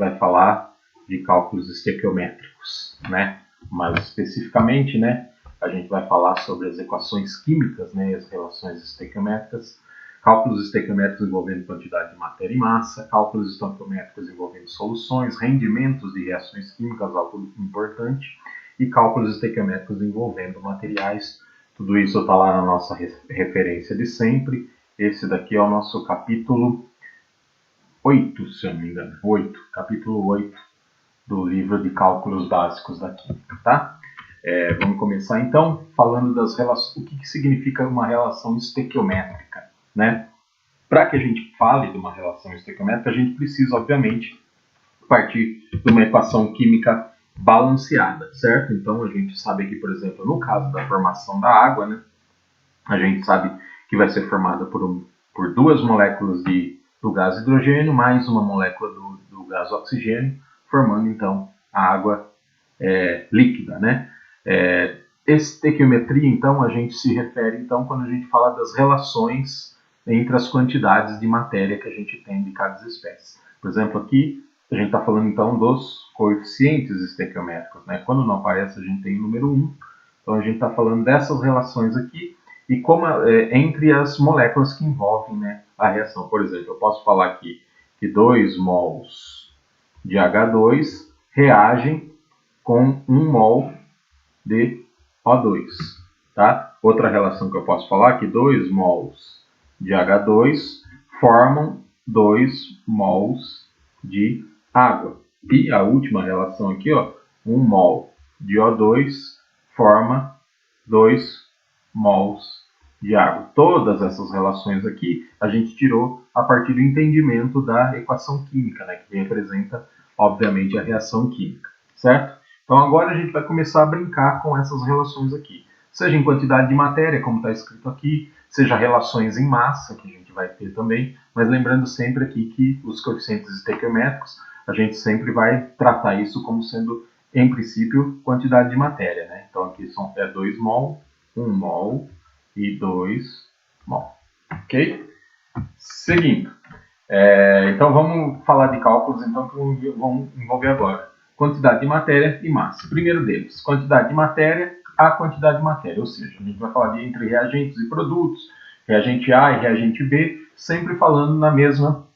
vai falar de cálculos estequiométricos, né? Mais especificamente, né, a gente vai falar sobre as equações químicas, né, e as relações estequiométricas, cálculos estequiométricos envolvendo quantidade de matéria e massa, cálculos estequiométricos envolvendo soluções, rendimentos de reações químicas, algo importante, e cálculos estequiométricos envolvendo materiais. Tudo isso está lá na nossa referência de sempre. Esse daqui é o nosso capítulo 8, se eu não me engano, capítulo 8 do livro de Cálculos Básicos da Química, tá? Vamos começar então falando das relações, o que significa uma relação estequiométrica, né? Para que a gente fale de uma relação estequiométrica, a gente precisa, obviamente, partir de uma equação química balanceada, certo? Então a gente sabe aqui, por exemplo, no caso da formação da água, né? A gente sabe que vai ser formada por duas moléculas do gás hidrogênio mais uma molécula do gás oxigênio, formando então a água líquida, né? Estequiometria, então, a gente se refere então quando a gente fala das relações entre as quantidades de matéria que a gente tem de cada espécie. Por exemplo, aqui a gente está falando então dos coeficientes estequiométricos, né? Quando não aparece a gente tem o número 1, então a gente está falando dessas relações aqui e como entre as moléculas que envolvem, né, a reação. Por exemplo, eu posso falar aqui que 2 mols de H2 reagem com 1 mol de O2. Tá? Outra relação que eu posso falar é que 2 mols de H2 formam 2 mols de água. E a última relação aqui, ó, 1 mol de O2 forma 2 mols de água. Todas essas relações aqui a gente tirou a partir do entendimento da equação química, né, que representa, obviamente, a reação química, certo? Então agora a gente vai começar a brincar com essas relações aqui. Seja em quantidade de matéria, como está escrito aqui, seja relações em massa, que a gente vai ter também, mas lembrando sempre aqui que os coeficientes estequiométricos, a gente sempre vai tratar isso como sendo, em princípio, quantidade de matéria, né? Então aqui é 2 mol, 1 mol e 2 mol. Ok? Seguindo. Então vamos falar de cálculos então, que vão envolver agora quantidade de matéria e massa. Primeiro deles, quantidade de matéria a quantidade de matéria, ou seja, a gente vai falar entre reagentes e produtos, reagente A e reagente B, sempre falando na mesma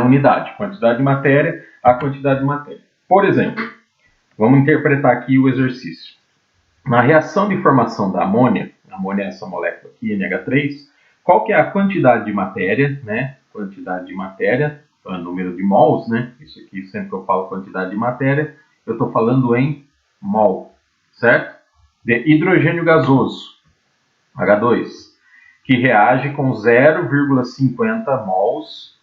unidade, quantidade de matéria a quantidade de matéria. Por exemplo, vamos interpretar aqui o exercício. Na reação de formação da amônia é essa molécula aqui, NH3, qual que é a quantidade de matéria, né? Quantidade de matéria, então é número de mols, né? Isso aqui, sempre que eu falo quantidade de matéria, eu estou falando em mol, certo? De hidrogênio gasoso, H2, que reage com 0,50 mols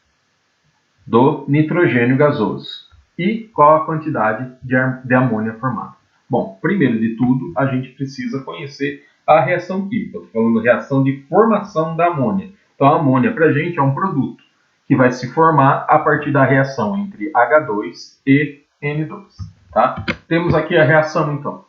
do nitrogênio gasoso. E qual a quantidade de amônia formada? Bom, primeiro de tudo, a gente precisa conhecer a reação química. Estou falando de reação de formação da amônia. Então, a amônia, para a gente, é um produto que vai se formar a partir da reação entre H2 e N2. Tá? Temos aqui a reação, então.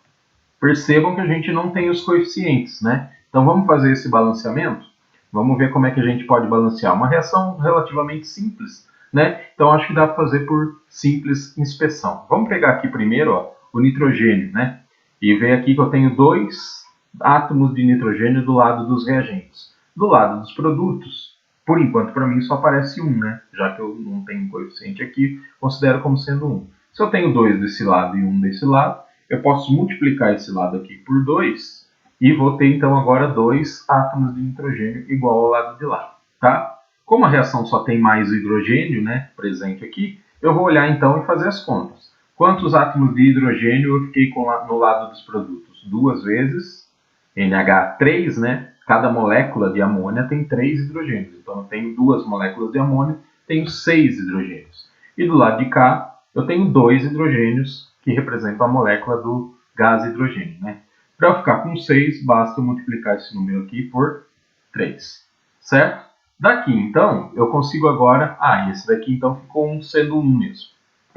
Percebam que a gente não tem os coeficientes, né? Então, vamos fazer esse balanceamento? Vamos ver como é que a gente pode balancear. Uma reação relativamente simples, né? Então, acho que dá para fazer por simples inspeção. Vamos pegar aqui primeiro, ó, o nitrogênio, né? E ver aqui que eu tenho 2 átomos de nitrogênio do lado dos reagentes. Do lado dos produtos, por enquanto, para mim, só aparece 1, né? Já que eu não tenho coeficiente aqui, considero como sendo 1. Se eu tenho 2 desse lado e 1 desse lado, eu posso multiplicar esse lado aqui por 2 e vou ter, então, agora 2 átomos de nitrogênio igual ao lado de lá, tá? Como a reação só tem mais hidrogênio, né, presente aqui, eu vou olhar, então, e fazer as contas. Quantos átomos de hidrogênio eu fiquei no lado dos produtos? 2 vezes NH3, né? Cada molécula de amônia tem 3 hidrogênios. Então, eu tenho 2 moléculas de amônia, tenho 6 hidrogênios. E do lado de cá, eu tenho 2 hidrogênios, que representam a molécula do gás hidrogênio, né? Para eu ficar com 6, basta eu multiplicar esse número aqui por 3, certo? Daqui, então, eu consigo agora... esse daqui, então, ficou sendo 1 mesmo,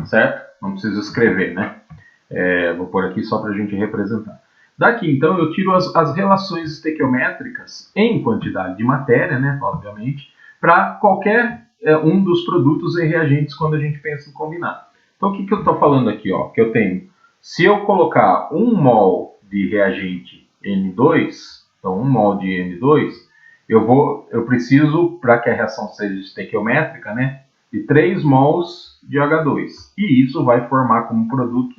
certo? Não preciso escrever, né? Vou pôr aqui só para a gente representar. Daqui, então, eu tiro as relações estequiométricas em quantidade de matéria, né, obviamente, para qualquer um dos produtos e reagentes quando a gente pensa em combinar. Então, o que eu estou falando aqui? Ó? Que eu tenho, se eu colocar 1 mol de reagente N2, então 1 mol de N2, eu preciso, para que a reação seja estequiométrica, né, de 3 mols de H2. E isso vai formar como produto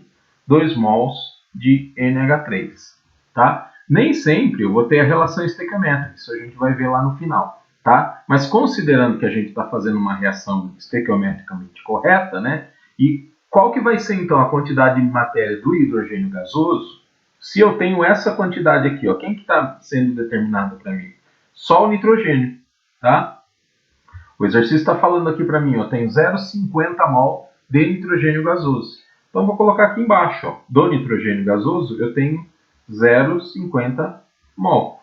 2 mols de NH3. Tá? Nem sempre eu vou ter a relação estequiométrica, isso a gente vai ver lá no final. Tá? Mas considerando que a gente está fazendo uma reação estequiometricamente correta, né, e qual que vai ser então a quantidade de matéria do hidrogênio gasoso, se eu tenho essa quantidade aqui, ó, quem que está sendo determinado para mim? Só o nitrogênio. Tá? O exercício está falando aqui para mim, ó, tem 0,50 mol de nitrogênio gasoso. Então vou colocar aqui embaixo, ó, do nitrogênio gasoso eu tenho 0,50 mol,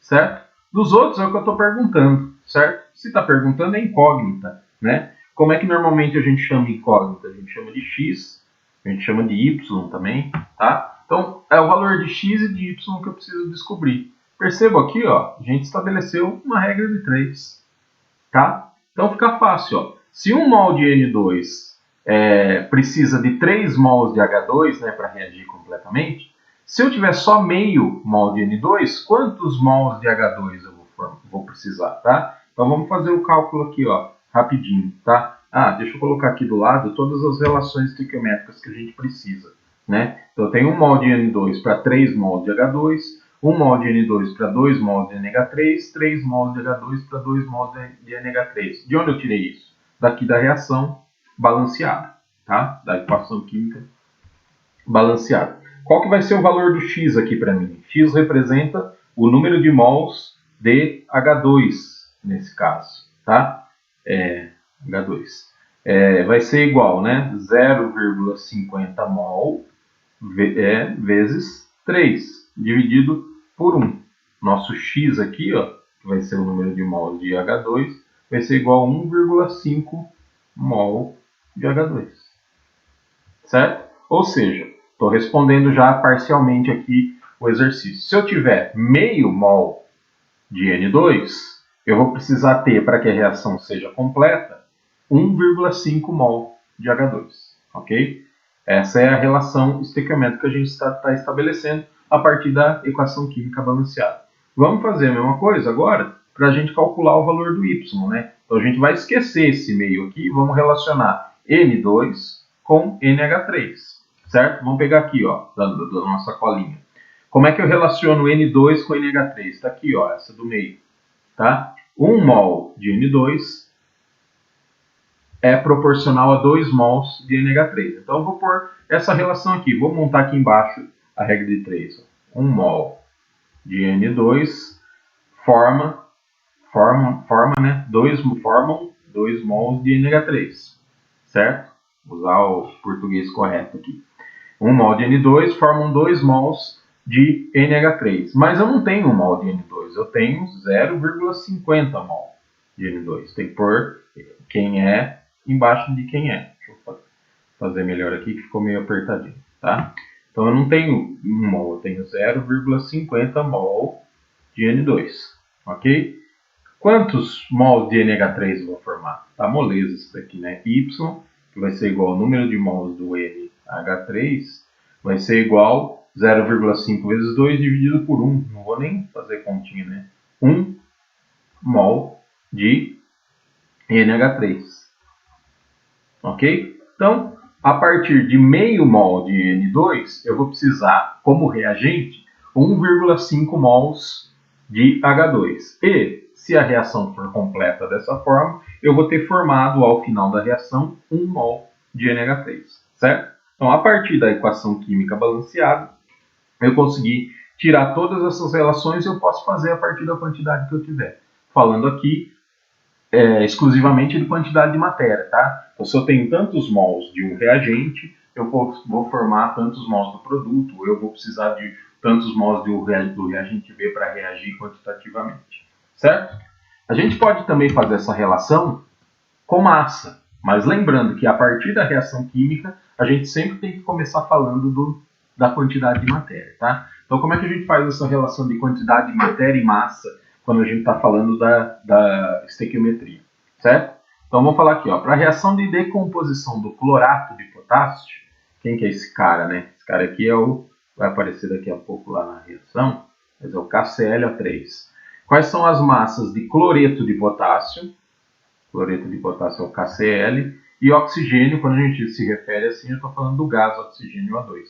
certo? Dos outros é o que eu estou perguntando, certo? Se está perguntando é incógnita, né? Como é que normalmente a gente chama incógnita? A gente chama de x, a gente chama de y também, tá? Então é o valor de x e de y que eu preciso descobrir. Perceba aqui, ó, a gente estabeleceu uma regra de 3, tá? Então fica fácil, ó. Se 1 mol de N2 precisa de 3 mols de H2, né, para reagir completamente, se eu tiver só meio mol de N2, quantos mols de H2 eu vou precisar, tá? Então vamos fazer o cálculo aqui, ó, rapidinho, tá? Deixa eu colocar aqui do lado todas as relações estequiométricas que a gente precisa, né? Então eu tenho 1 mol de N2 para 3 mols de H2, 1 mol de N2 para 2 mols de NH3, 3 mols de H2 para 2 mols de NH3. De onde eu tirei isso? Daqui da reação balanceada, tá? Da equação química balanceada. Qual que vai ser o valor do X aqui para mim? X representa o número de mols de H2, nesse caso, tá? H2. Vai ser igual, né? 0,50 mol vezes 3, dividido por 1. Nosso X aqui, ó, que vai ser o número de mols de H2, vai ser igual a 1,5 mol de H2. Certo? Ou seja, estou respondendo já parcialmente aqui o exercício. Se eu tiver meio mol de N2, eu vou precisar ter, para que a reação seja completa, 1,5 mol de H2. Ok? Essa é a relação estequiométrica que a gente está estabelecendo a partir da equação química balanceada. Vamos fazer a mesma coisa agora para a gente calcular o valor do Y, né? Então a gente vai esquecer esse meio aqui e vamos relacionar N2 com NH3, certo? Vamos pegar aqui, ó, da nossa colinha. Como é que eu relaciono N2 com NH3? Está aqui, ó, essa do meio, tá? 1 mol de N2 é proporcional a 2 mols de NH3. Então eu vou pôr essa relação aqui. Vou montar aqui embaixo a regra de 3. 1 mol de N2 formam 2 mols de NH3. Certo? Vou usar o português correto aqui. 1 mol de N2 formam 2 mols de NH3. Mas eu não tenho 1 mol de N2, eu tenho 0,50 mol de N2. Tem que pôr quem é embaixo de quem é. Deixa eu fazer melhor aqui que ficou meio apertadinho, tá? Então eu não tenho 1 mol, eu tenho 0,50 mol de N2, ok? Quantos mols de NH3 eu vou formar? Tá moleza isso daqui, né? Y, que vai ser igual ao número de mols do NH3, vai ser igual 0,5 vezes 2 dividido por 1. Não vou nem fazer continha, né? 1 mol de NH3. Ok? Então, a partir de meio mol de N2, eu vou precisar, como reagente, 1,5 mols de H2. E, se a reação for completa dessa forma, eu vou ter formado, ao final da reação, 1 mol de NH3. Certo? Então, a partir da equação química balanceada, eu consegui tirar todas essas relações e eu posso fazer a partir da quantidade que eu tiver. Falando aqui exclusivamente de quantidade de matéria, tá? Então, se eu tenho tantos mols de um reagente, eu vou formar tantos mols do produto, ou eu vou precisar de tantos mols do reagente B para reagir quantitativamente, certo? A gente pode também fazer essa relação com massa, mas lembrando que a partir da reação química, a gente sempre tem que começar falando da quantidade de matéria, tá? Então, como é que a gente faz essa relação de quantidade de matéria e massa quando a gente está falando da estequiometria, certo? Então vamos falar aqui, para a reação de decomposição do clorato de potássio, quem que é esse cara, né? Esse cara aqui vai aparecer daqui a pouco lá na reação, mas é o KClO3. Quais são as massas de cloreto de potássio? Cloreto de potássio é o KCl. E oxigênio, quando a gente se refere assim, eu estou falando do gás oxigênio O2.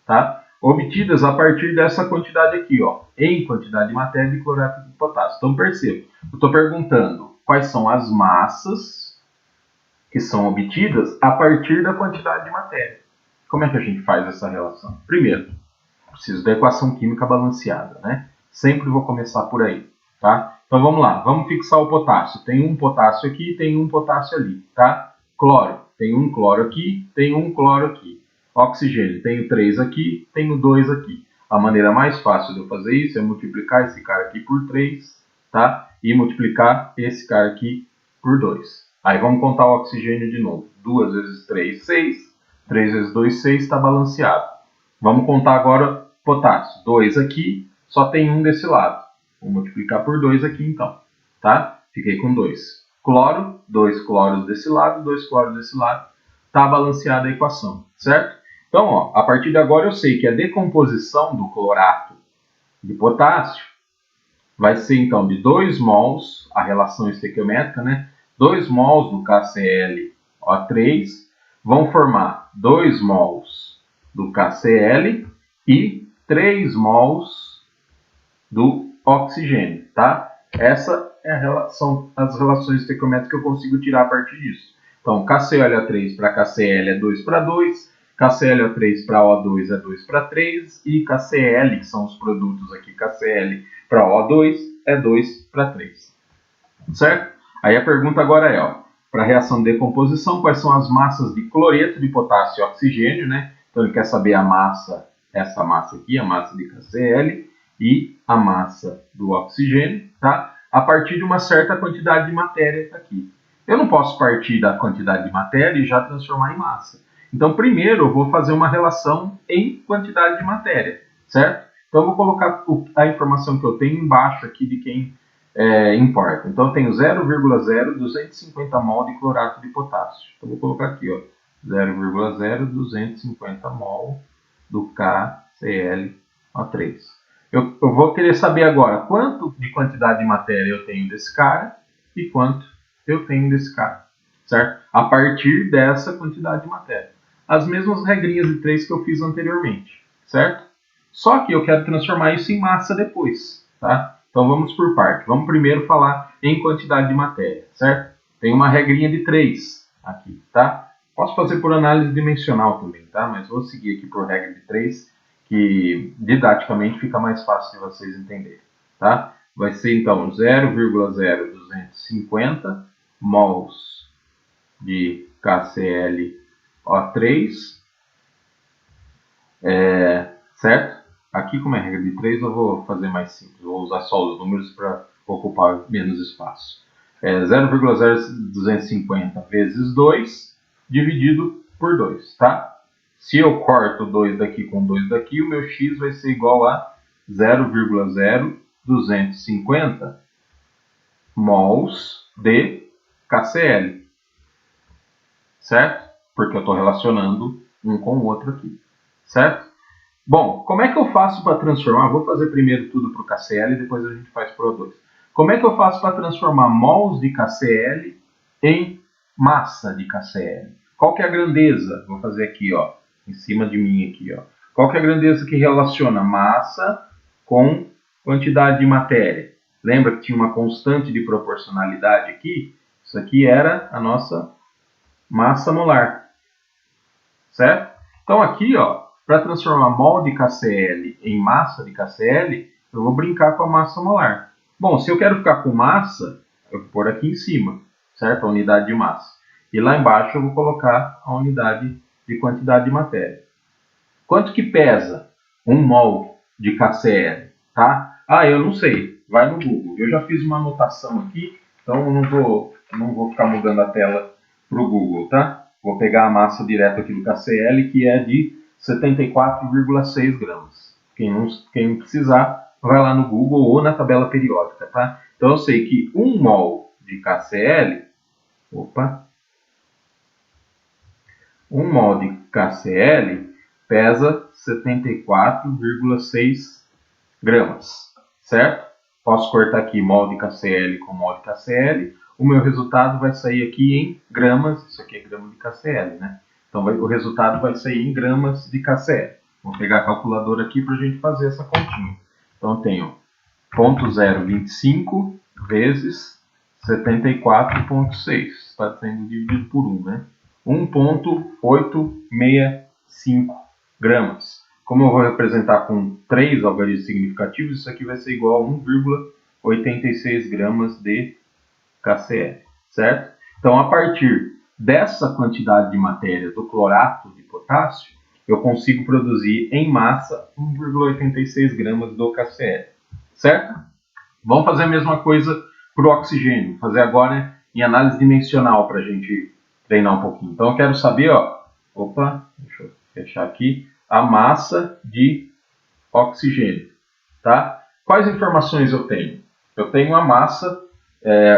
Tá? Obtidas a partir dessa quantidade aqui, em quantidade de matéria de cloreto de potássio. Então perceba, eu estou perguntando quais são as massas que são obtidas a partir da quantidade de matéria. Como é que a gente faz essa relação? Primeiro, preciso da equação química balanceada, né? Sempre vou começar por aí, tá? Então vamos lá, vamos fixar o potássio. Tem um potássio aqui, tem um potássio ali, tá? Cloro, tem um cloro aqui, tem um cloro aqui. Oxigênio, tenho 3 aqui, tenho 2 aqui. A maneira mais fácil de eu fazer isso é multiplicar esse cara aqui por 3, tá? E multiplicar esse cara aqui por 2. Aí vamos contar o oxigênio de novo. 2 vezes 3, 6. 3 vezes 2, 6, está balanceado. Vamos contar agora potássio. 2 aqui, só tem um desse lado. Vou multiplicar por 2 aqui então, tá? Fiquei com 2. Cloro, 2 cloros desse lado, 2 cloros desse lado. Está balanceada a equação, certo? Então, a partir de agora eu sei que a decomposição do clorato de potássio vai ser então de 2 mols, a relação estequiométrica, né? 2 mols do KClO3 vão formar 2 mols do KCl e 3 mols do oxigênio, tá? Essa é as relações estequiométricas que eu consigo tirar a partir disso. Então, KClO3 para KCl é 2 para 2, KClO3 para O2 é 2 para 3 e KCl, que são os produtos aqui, KCl para O2 é 2 para 3. Certo? Aí a pergunta agora é, para a reação de decomposição, quais são as massas de cloreto de potássio e oxigênio, né? Então ele quer saber a massa, essa massa aqui, a massa de KCl e a massa do oxigênio, tá? A partir de uma certa quantidade de matéria aqui. Eu não posso partir da quantidade de matéria e já transformar em massa. Então, primeiro eu vou fazer uma relação em quantidade de matéria, certo? Então, eu vou colocar a informação que eu tenho embaixo aqui de quem importa. Então, eu tenho 0,0250 mol de clorato de potássio. Então, vou colocar aqui, 0,0250 mol do KClO3. Eu vou querer saber agora quanto de quantidade de matéria eu tenho desse cara e quanto eu tenho desse cara, certo? A partir dessa quantidade de matéria. As mesmas regrinhas de 3 que eu fiz anteriormente, certo? Só que eu quero transformar isso em massa depois, tá? Então vamos por parte. Vamos primeiro falar em quantidade de matéria, certo? Tem uma regrinha de 3 aqui, tá? Posso fazer por análise dimensional também, tá? Mas vou seguir aqui por regra de 3, que didaticamente fica mais fácil de vocês entenderem, tá? Vai ser então 0,0250 mols de KClO3, certo? Aqui, como é regra de 3, eu vou fazer mais simples. Vou usar só os números para ocupar menos espaço. 0,0250 vezes 2 dividido por 2, tá? Se eu corto 2 daqui com 2 daqui, o meu x vai ser igual a 0,0250 mols de KCl, certo? Porque eu estou relacionando um com o outro aqui, certo? Bom, como é que eu faço para transformar? Vou fazer primeiro tudo para o KCl e depois a gente faz para o O2. Como é que eu faço para transformar mols de KCl em massa de KCl? Qual que é a grandeza? Vou fazer aqui, em cima de mim aqui, Qual que é a grandeza que relaciona massa com quantidade de matéria? Lembra que tinha uma constante de proporcionalidade aqui? Isso aqui era a nossa massa molar, certo? Então aqui, para transformar mol de KCl em massa de KCl, eu vou brincar com a massa molar. Bom, se eu quero ficar com massa, eu vou pôr aqui em cima, certo? A unidade de massa. E lá embaixo eu vou colocar a unidade de quantidade de matéria. Quanto que pesa 1 mol de KCl, tá? Eu não sei. Vai no Google. Eu já fiz uma anotação aqui, então eu não vou ficar mudando a tela para o Google, tá? Vou pegar a massa direto aqui do KCl, que é de 74,6 gramas. Quem precisar, vai lá no Google ou na tabela periódica, tá? Então eu sei que 1 mol de KCl Opa! 1 mol de KCl pesa 74,6 gramas, certo? Posso cortar aqui mol de KCl com mol de KCl. O meu resultado vai sair aqui em gramas. Isso aqui é grama de KCl, né? Então o resultado vai sair em gramas de KCl. Vou pegar a calculadora aqui para a gente fazer essa continha. Então eu tenho 0,025 vezes 74,6. Está sendo dividido por 1, né? 1,865 gramas. Como eu vou representar com 3 algarismos significativos, isso aqui vai ser igual a 1,86 gramas de KCl, certo? Então, a partir dessa quantidade de matéria do clorato de potássio, eu consigo produzir em massa 1,86 gramas do KCl, certo? Vamos fazer a mesma coisa para o oxigênio. Vou fazer agora em análise dimensional para a gente treinar um pouquinho. Então, eu quero saber, deixa eu fechar aqui, a massa de oxigênio, tá? Quais informações eu tenho? Eu tenho a massa,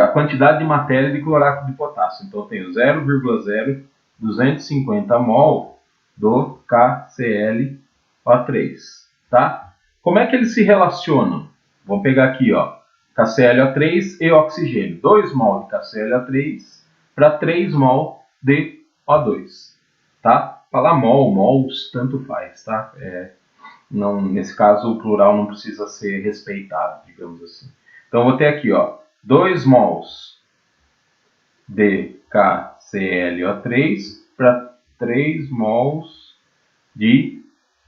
a quantidade de matéria de clorato de potássio. Então, eu tenho 0,0250 mol do KClO3, tá? Como é que eles se relacionam? Vamos pegar aqui, KClO3 e oxigênio. 2 mol de KClO3 para 3 mol de O2, tá? Falar mol, mols, tanto faz, tá? Não, nesse caso, o plural não precisa ser respeitado, digamos assim. Então, eu vou ter aqui, 2 mols de KClO3 para 3 mols de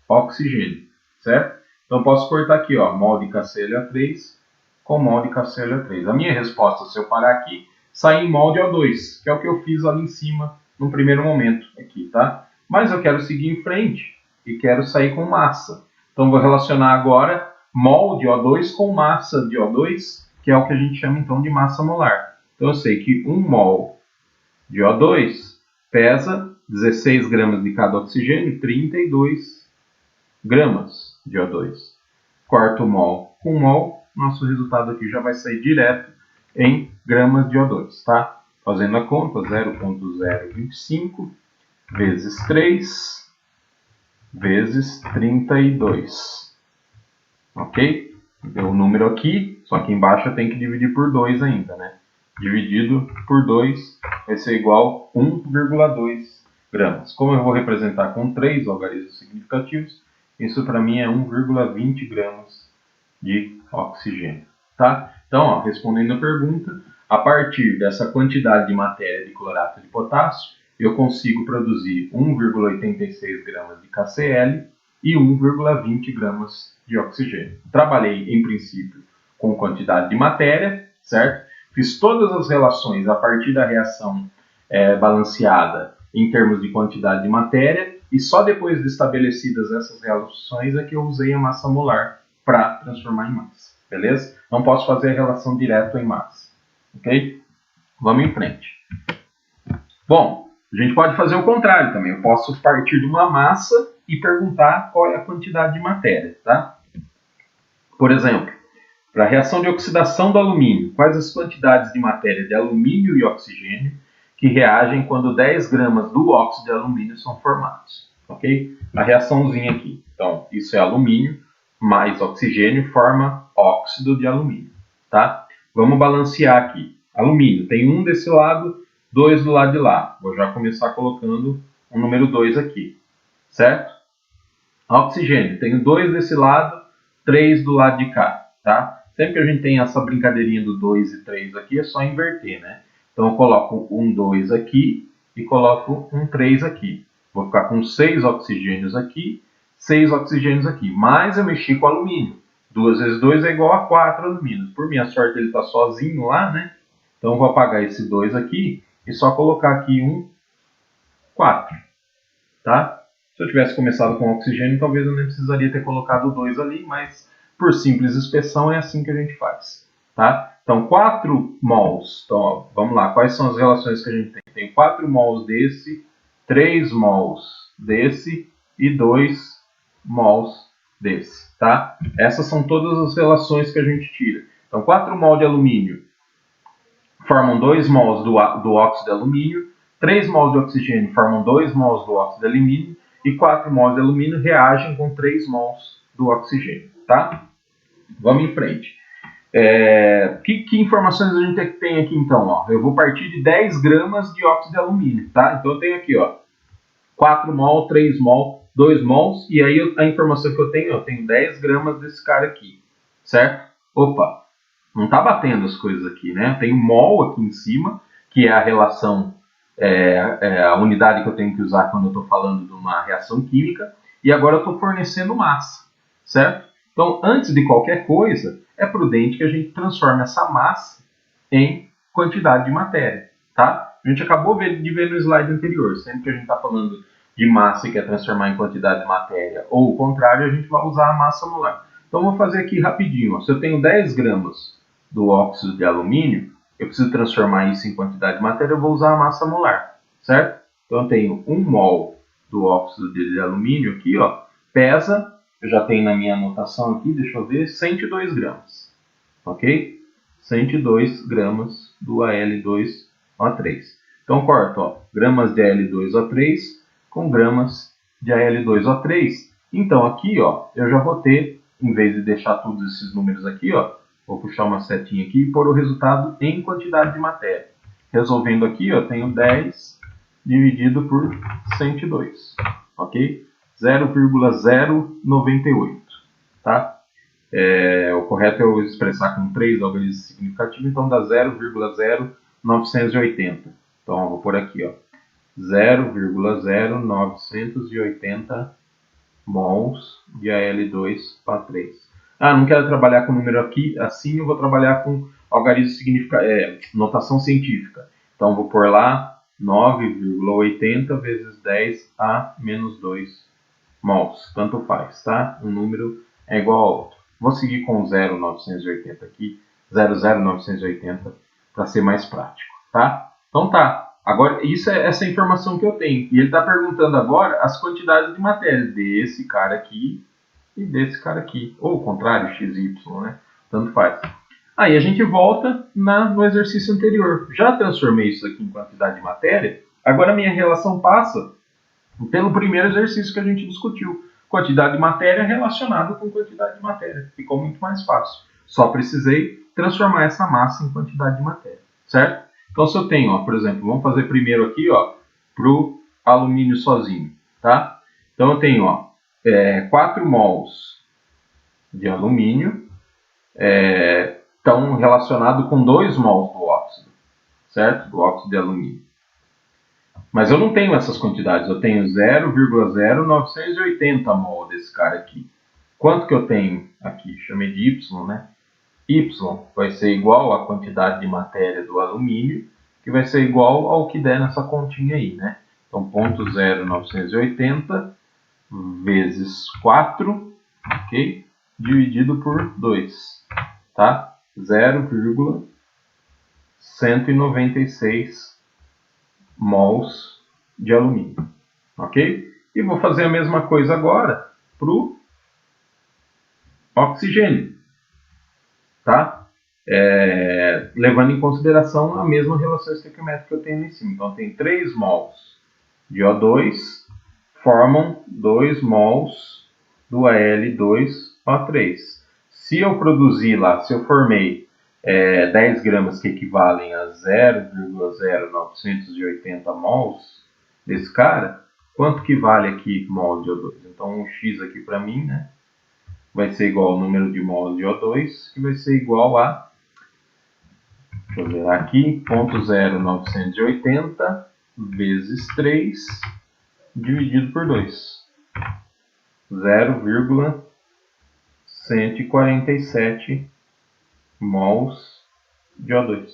oxigênio, certo? Então, posso cortar aqui, mol de KClO3 com mol de KClO3. A minha resposta, se eu parar aqui, sai em mol de O2, que é o que eu fiz ali em cima, no primeiro momento, aqui, tá? Mas eu quero seguir em frente e quero sair com massa. Então, vou relacionar agora mol de O2 com massa de O2, que é o que a gente chama, então, de massa molar. Então, eu sei que 1 mol de O2 pesa 16 gramas de cada oxigênio, 32 gramas de O2. Corto mol com mol, nosso resultado aqui já vai sair direto em gramas de O2, tá? Fazendo a conta, 0,025 vezes 3 vezes 32. Ok? Deu o número aqui, só que embaixo eu tenho que dividir por 2 ainda, né? Dividido por 2 vai ser igual a 1,2 gramas. Como eu vou representar com 3 algarismos significativos, isso para mim é 1,20 gramas de oxigênio, tá? Então, respondendo a pergunta, a partir dessa quantidade de matéria de clorato de potássio, eu consigo produzir 1,86 gramas de KCl e 1,20 gramas de oxigênio. Trabalhei, em princípio, com quantidade de matéria, certo? Fiz todas as relações a partir da reação balanceada em termos de quantidade de matéria e só depois de estabelecidas essas relações é que eu usei a massa molar para transformar em massa, beleza? Não posso fazer a relação direta em massa, ok? Vamos em frente. Bom, a gente pode fazer o contrário também. Eu posso partir de uma massa e perguntar qual é a quantidade de matéria, tá? Por exemplo, para a reação de oxidação do alumínio, quais as quantidades de matéria de alumínio e oxigênio que reagem quando 10 gramas do óxido de alumínio são formados, ok? A reaçãozinha aqui. Então, isso é alumínio mais oxigênio forma óxido de alumínio, tá? Vamos balancear aqui. Alumínio tem 1 desse lado, 2 do lado de lá. Vou já começar colocando o número 2 aqui, certo? Oxigênio, tenho 2 desse lado, 3 do lado de cá, tá? Sempre que a gente tem essa brincadeirinha do 2 e 3 aqui, é só inverter, né? Então eu coloco um 2 aqui e coloco um 3 aqui. Vou ficar com 6 oxigênios aqui, 6 oxigênios aqui. Mas eu mexi com alumínio. 2 vezes 2 é igual a 4 alumínios. Por minha sorte ele está sozinho lá, né? Então eu vou apagar esse 2 aqui e só colocar aqui um 4, tá? Se eu tivesse começado com oxigênio, talvez eu nem precisaria ter colocado o 2 ali, mas por simples inspeção é assim que a gente faz, tá? Então, 4 mols. Então, vamos lá, quais são as relações que a gente tem? Tem 4 mols desse, 3 mols desse e 2 mols desse, tá? Essas são todas as relações que a gente tira. Então, 4 mol de alumínio formam 2 mols do óxido de alumínio, 3 mols de oxigênio formam 2 mols do óxido de alumínio e 4 mols de alumínio reagem com 3 mols do oxigênio, tá? Vamos em frente. Que informações a gente tem aqui então? Ó? Eu vou partir de 10 gramas de óxido de alumínio, tá? Então eu tenho aqui, ó, 4 mol, 3 mol, 2 mols, e aí a informação que eu tenho 10 gramas desse cara aqui, certo? Opa, não está batendo as coisas aqui, né? Tem mol aqui em cima, que é a relação, a unidade que eu tenho que usar quando eu estou falando de uma reação química, e agora eu estou fornecendo massa, certo? Então, antes de qualquer coisa, é prudente que a gente transforme essa massa em quantidade de matéria, tá? A gente acabou de ver no slide anterior, sempre que a gente está falando de massa e quer transformar em quantidade de matéria, ou o contrário, a gente vai usar a massa molar. Então, vou fazer aqui rapidinho. Ó. Se eu tenho 10 gramas do óxido de alumínio, eu preciso transformar isso em quantidade de matéria, eu vou usar a massa molar, certo? Então, eu tenho 1 mol do óxido de alumínio aqui, ó, pesa, eu já tenho na minha anotação aqui, deixa eu ver, 102 gramas, ok? 102 gramas do Al2O3. Então, corto, ó, gramas de Al2O3 com gramas de Al2O3. Então, aqui, ó, eu já vou ter, em vez de deixar todos esses números aqui, ó, vou puxar uma setinha aqui e pôr o resultado em quantidade de matéria. Resolvendo aqui, eu tenho 10 dividido por 102, ok? 0,098, tá? O correto é eu expressar com 3 algarismos significativos, então dá 0,0980. Então, eu vou pôr aqui, ó, 0,0980 mols de Al2O3. Ah, não quero trabalhar com número aqui, assim eu vou trabalhar com algarismo notação científica. Então, vou pôr lá 9,80 vezes 10 a menos 2 mols. Tanto faz, tá? Um número é igual ao outro. Vou seguir com 0,980 aqui, 0,0980, para ser mais prático, tá? Então tá. Agora, isso é essa informação que eu tenho. E ele está perguntando agora as quantidades de matéria desse cara aqui e desse cara aqui. Ou o contrário, x e y, né? Tanto faz. Aí a gente volta no exercício anterior. Já transformei isso aqui em quantidade de matéria. Agora a minha relação passa pelo primeiro exercício que a gente discutiu. Quantidade de matéria relacionada com quantidade de matéria. Ficou muito mais fácil. Só precisei transformar essa massa em quantidade de matéria. Certo? Então, se eu tenho, ó, por exemplo, vamos fazer primeiro aqui, para o alumínio sozinho. Tá? Então, eu tenho 4 mols de alumínio, estão relacionados com 2 mols do óxido. Certo? Do óxido de alumínio. Mas eu não tenho essas quantidades, eu tenho 0,0980 mol desse cara aqui. Quanto que eu tenho aqui? Chamei de Y, né? Y vai ser igual à quantidade de matéria do alumínio, que vai ser igual ao que der nessa continha aí, né? Então, 0,0980 vezes 4, ok? Dividido por 2, tá? 0,196 mols de alumínio, ok? E vou fazer a mesma coisa agora para o oxigênio, tá? Levando em consideração a mesma relação estequiométrica que eu tenho em cima. Então, tem 3 mols de O2 formam 2 mols do Al2O3. Se eu produzir lá, se eu formei 10 gramas que equivalem a 0,0980 mols desse cara, quanto que vale aqui mol de O2? Então, um X aqui para mim, né, vai ser igual ao número de mols de O2, que vai ser igual a, deixa eu ver aqui, 0,0980 vezes 3 dividido por 2. 0,147 mols de O2.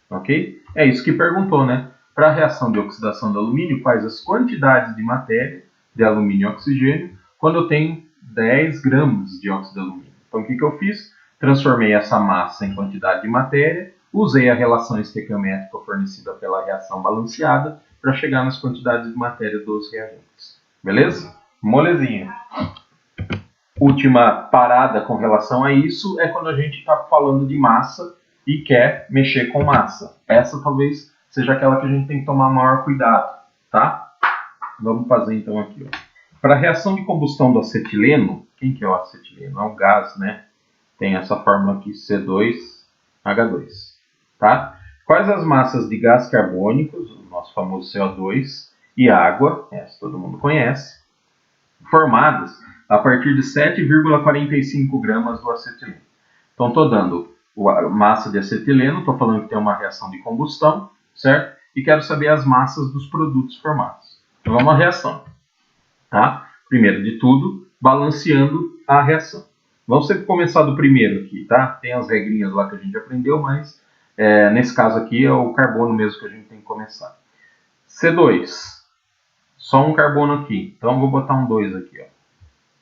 Ok? É isso que perguntou, né? Para a reação de oxidação do alumínio, quais as quantidades de matéria de alumínio e oxigênio quando eu tenho 10 gramas de óxido de alumínio. Então, o que eu fiz? Transformei essa massa em quantidade de matéria, usei a relação estequiométrica fornecida pela reação balanceada para chegar nas quantidades de matéria dos reagentes. Beleza? Molezinha. Última parada com relação a isso é quando a gente está falando de massa e quer mexer com massa. Essa talvez seja aquela que a gente tem que tomar maior cuidado, tá? Vamos fazer então aqui, ó. Para a reação de combustão do acetileno, quem que é o acetileno? É um gás, né? Tem essa fórmula aqui, C2H2, tá? Quais as massas de gás carbônico, o nosso famoso CO2, e água, essa todo mundo conhece, formadas a partir de 7,45 gramas do acetileno? Então, estou dando a massa de acetileno, estou falando que tem uma reação de combustão, certo? E quero saber as massas dos produtos formados. Então, vamos à reação, tá? Primeiro de tudo, balanceando a reação. Vamos sempre começar do primeiro aqui, tá? Tem as regrinhas lá que a gente aprendeu, mas nesse caso aqui é o carbono mesmo que a gente tem que começar. C2, só um carbono aqui, então eu vou botar um 2 aqui, ó.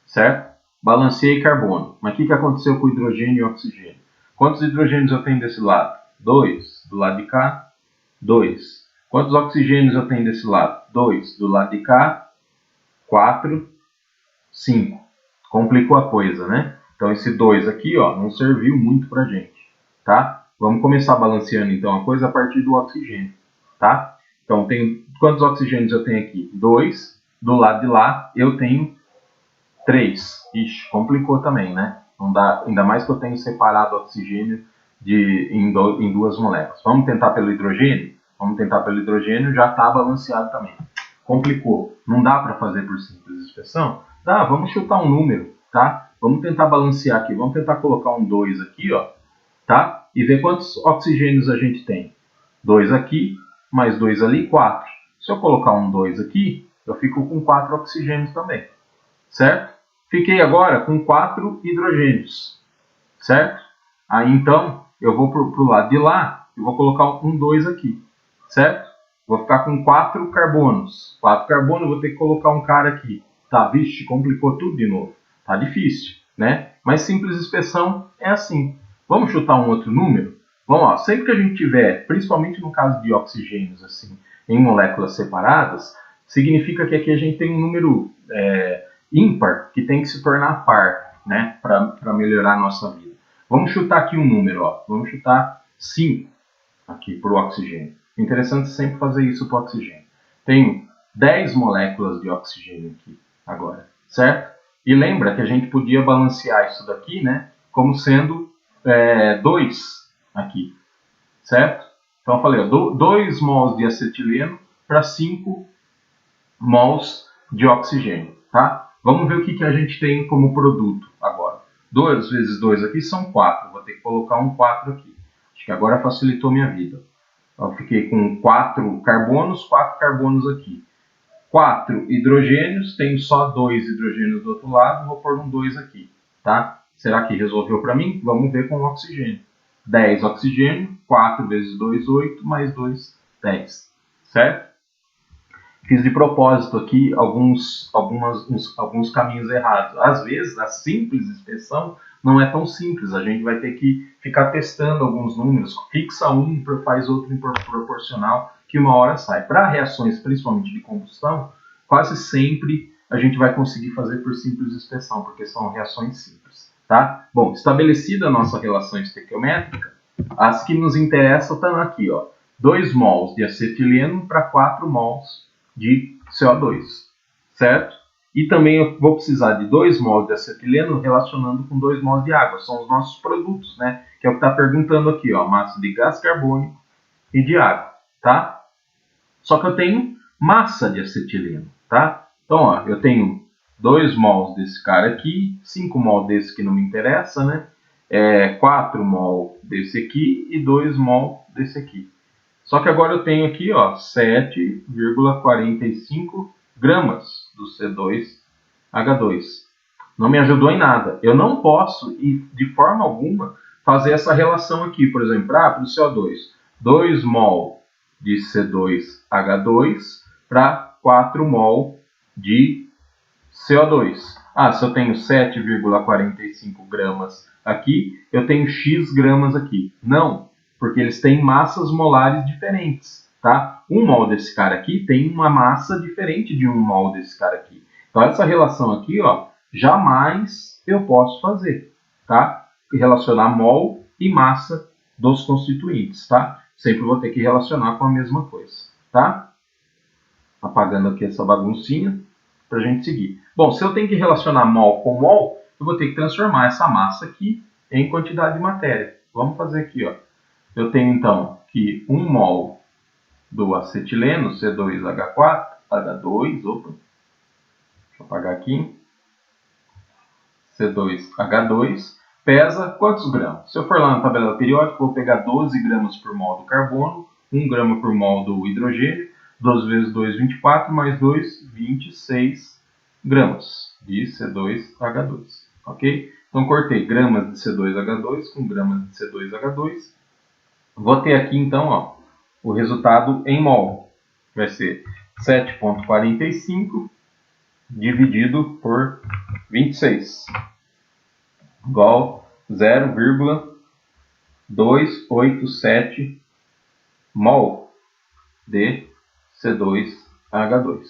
Certo? Balanceei carbono. Mas o que aconteceu com o hidrogênio e o oxigênio? Quantos hidrogênios eu tenho desse lado? 2. Do lado de cá, 2. Quantos oxigênios eu tenho desse lado? 2. Do lado de cá, 4, 5. Complicou a coisa, né? Então esse 2 aqui, ó, não serviu muito pra gente, tá? Vamos começar balanceando então a coisa a partir do oxigênio, tá? Então quantos oxigênios eu tenho aqui? 2. Do lado de lá eu tenho 3. Ixi, complicou também, né? Não dá, ainda mais que eu tenho separado o oxigênio em duas moléculas. Vamos tentar pelo hidrogênio? Vamos tentar pelo hidrogênio, já está balanceado também. Complicou. Não dá para fazer por simples expressão? Dá, vamos chutar um número, tá? Vamos tentar balancear aqui. Vamos tentar colocar um 2 aqui, ó, tá? E ver quantos oxigênios a gente tem. 2 aqui, mais 2 ali, 4. Se eu colocar um 2 aqui, eu fico com 4 oxigênios também, certo? Fiquei agora com 4 hidrogênios, certo? Aí então eu vou para o lado de lá e vou colocar um 2 aqui, certo? Vou ficar com 4 carbonos. 4 carbonos, vou ter que colocar um cara aqui. Tá, vixe, complicou tudo de novo. Tá difícil, né? Mas simples expressão é assim. Vamos chutar um outro número? Vamos lá, sempre que a gente tiver, principalmente no caso de oxigênios, assim, em moléculas separadas, significa que aqui a gente tem um número ímpar que tem que se tornar par, né? Para melhorar a nossa vida. Vamos chutar aqui um número, ó. Vamos chutar 5 aqui para o oxigênio. Interessante sempre fazer isso para o oxigênio. Tenho 10 moléculas de oxigênio aqui agora, certo? E lembra que a gente podia balancear isso daqui, né? Como sendo 2 aqui, certo? Então eu falei, 2 mols de acetileno para 5 mols de oxigênio, tá? Vamos ver o que a gente tem como produto agora. 2 vezes 2 aqui são 4. Vou ter que colocar um 4 aqui. Acho que agora facilitou minha vida. Eu fiquei com 4 carbonos aqui. 4 hidrogênios, tenho só 2 hidrogênios do outro lado, vou pôr um 2 aqui, tá? Será que resolveu para mim? Vamos ver com o oxigênio. 10 oxigênio, 4 vezes 2, 8, mais 2, 10, certo? Fiz de propósito aqui alguns caminhos errados. Às vezes, a simples expressão não é tão simples. A gente vai ter que ficar testando alguns números. Fixa um, faz outro em proporcional, que uma hora sai. Para reações, principalmente de combustão, quase sempre a gente vai conseguir fazer por simples expressão, porque são reações simples, tá? Bom, estabelecida a nossa relação estequiométrica, as que nos interessam estão aqui, ó. 2 mols de acetileno para 4 mols de CO2, certo? E também eu vou precisar de 2 mols de acetileno relacionando com 2 mols de água. São os nossos produtos, né? Que é o que está perguntando aqui, ó, massa de gás carbônico e de água, tá? Só que eu tenho massa de acetileno, tá? Então, ó, eu tenho 2 mols desse cara aqui, 5 mols desse que não me interessa, né? 4 mol desse aqui e 2 mol desse aqui. Só que agora eu tenho aqui, ó, 7,45 gramas do C2H2. Não me ajudou em nada. Eu não posso, de forma alguma, fazer essa relação aqui. Por exemplo, para o CO2, 2 mol de C2H2 para 4 mol de CO2. Ah, se eu tenho 7,45 gramas aqui, eu tenho X gramas aqui. Não, porque eles têm massas molares diferentes, tá? Um mol desse cara aqui tem uma massa diferente de um mol desse cara aqui. Então essa relação aqui, ó, jamais eu posso fazer, tá? Relacionar mol e massa dos constituintes, tá? Sempre vou ter que relacionar com a mesma coisa, tá? Apagando aqui essa baguncinha para a gente seguir. Bom, se eu tenho que relacionar mol com mol, eu vou ter que transformar essa massa aqui em quantidade de matéria. Vamos fazer aqui, ó. Eu tenho então que 1 mol do acetileno, C2H4, H2, opa, deixa eu apagar aqui, C2H2, pesa quantos gramas? Se eu for lá na tabela periódica, eu vou pegar 12 gramas por mol do carbono, 1 grama por mol do hidrogênio, 12 vezes 2, 24, mais 2, 26 gramas de C2H2, ok? Então, cortei gramas de C2H2 com gramas de C2H2. Vou ter aqui, então, ó, o resultado em mol. Vai ser 7,45 dividido por 26, igual 0,287 mol de C2H2,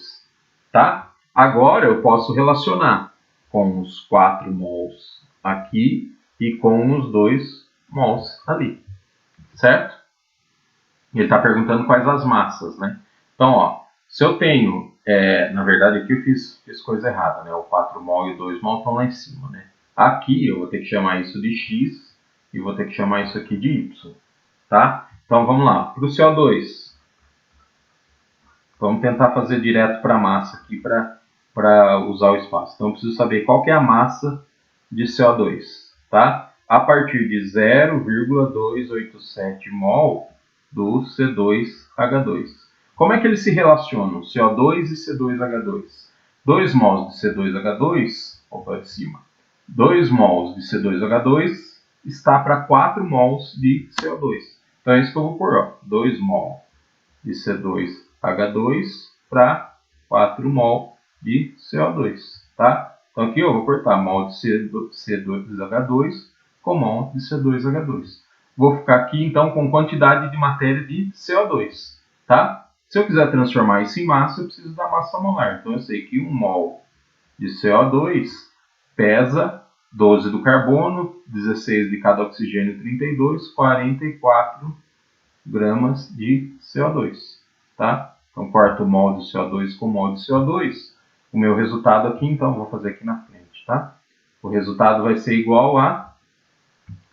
tá? Agora eu posso relacionar com os 4 mols aqui e com os 2 mols ali, certo? Ele está perguntando quais as massas, né? Então, ó, se eu tenho, na verdade aqui eu fiz coisa errada, né? O 4 mol e o 2 mol estão lá em cima, né? Aqui eu vou ter que chamar isso de X e vou ter que chamar isso aqui de Y, tá? Então vamos lá, para o CO2, vamos tentar fazer direto para a massa aqui para usar o espaço. Então eu preciso saber qual que é a massa de CO2, tá? A partir de 0,287 mol do C2H2. Como é que eles se relacionam? CO2 e C2H2. 2 mols de C2H2, opa, de cima. 2 mols de C2H2 está para 4 mols de CO2. Então é isso que eu vou pôr, ó. 2 mol de C2H2 para 4 mol de CO2, tá? Então aqui eu vou cortar mol de C2H2 com mol de C2H2. Vou ficar aqui então com quantidade de matéria de CO2, tá? Se eu quiser transformar isso em massa, eu preciso da massa molar. Então eu sei que 1 mol de CO2 pesa 12 do carbono, 16 de cada oxigênio, 32, 44 gramas de CO2, tá? Então, corto o mol de CO2 com mol de CO2. O meu resultado aqui, então, vou fazer aqui na frente, tá? O resultado vai ser igual a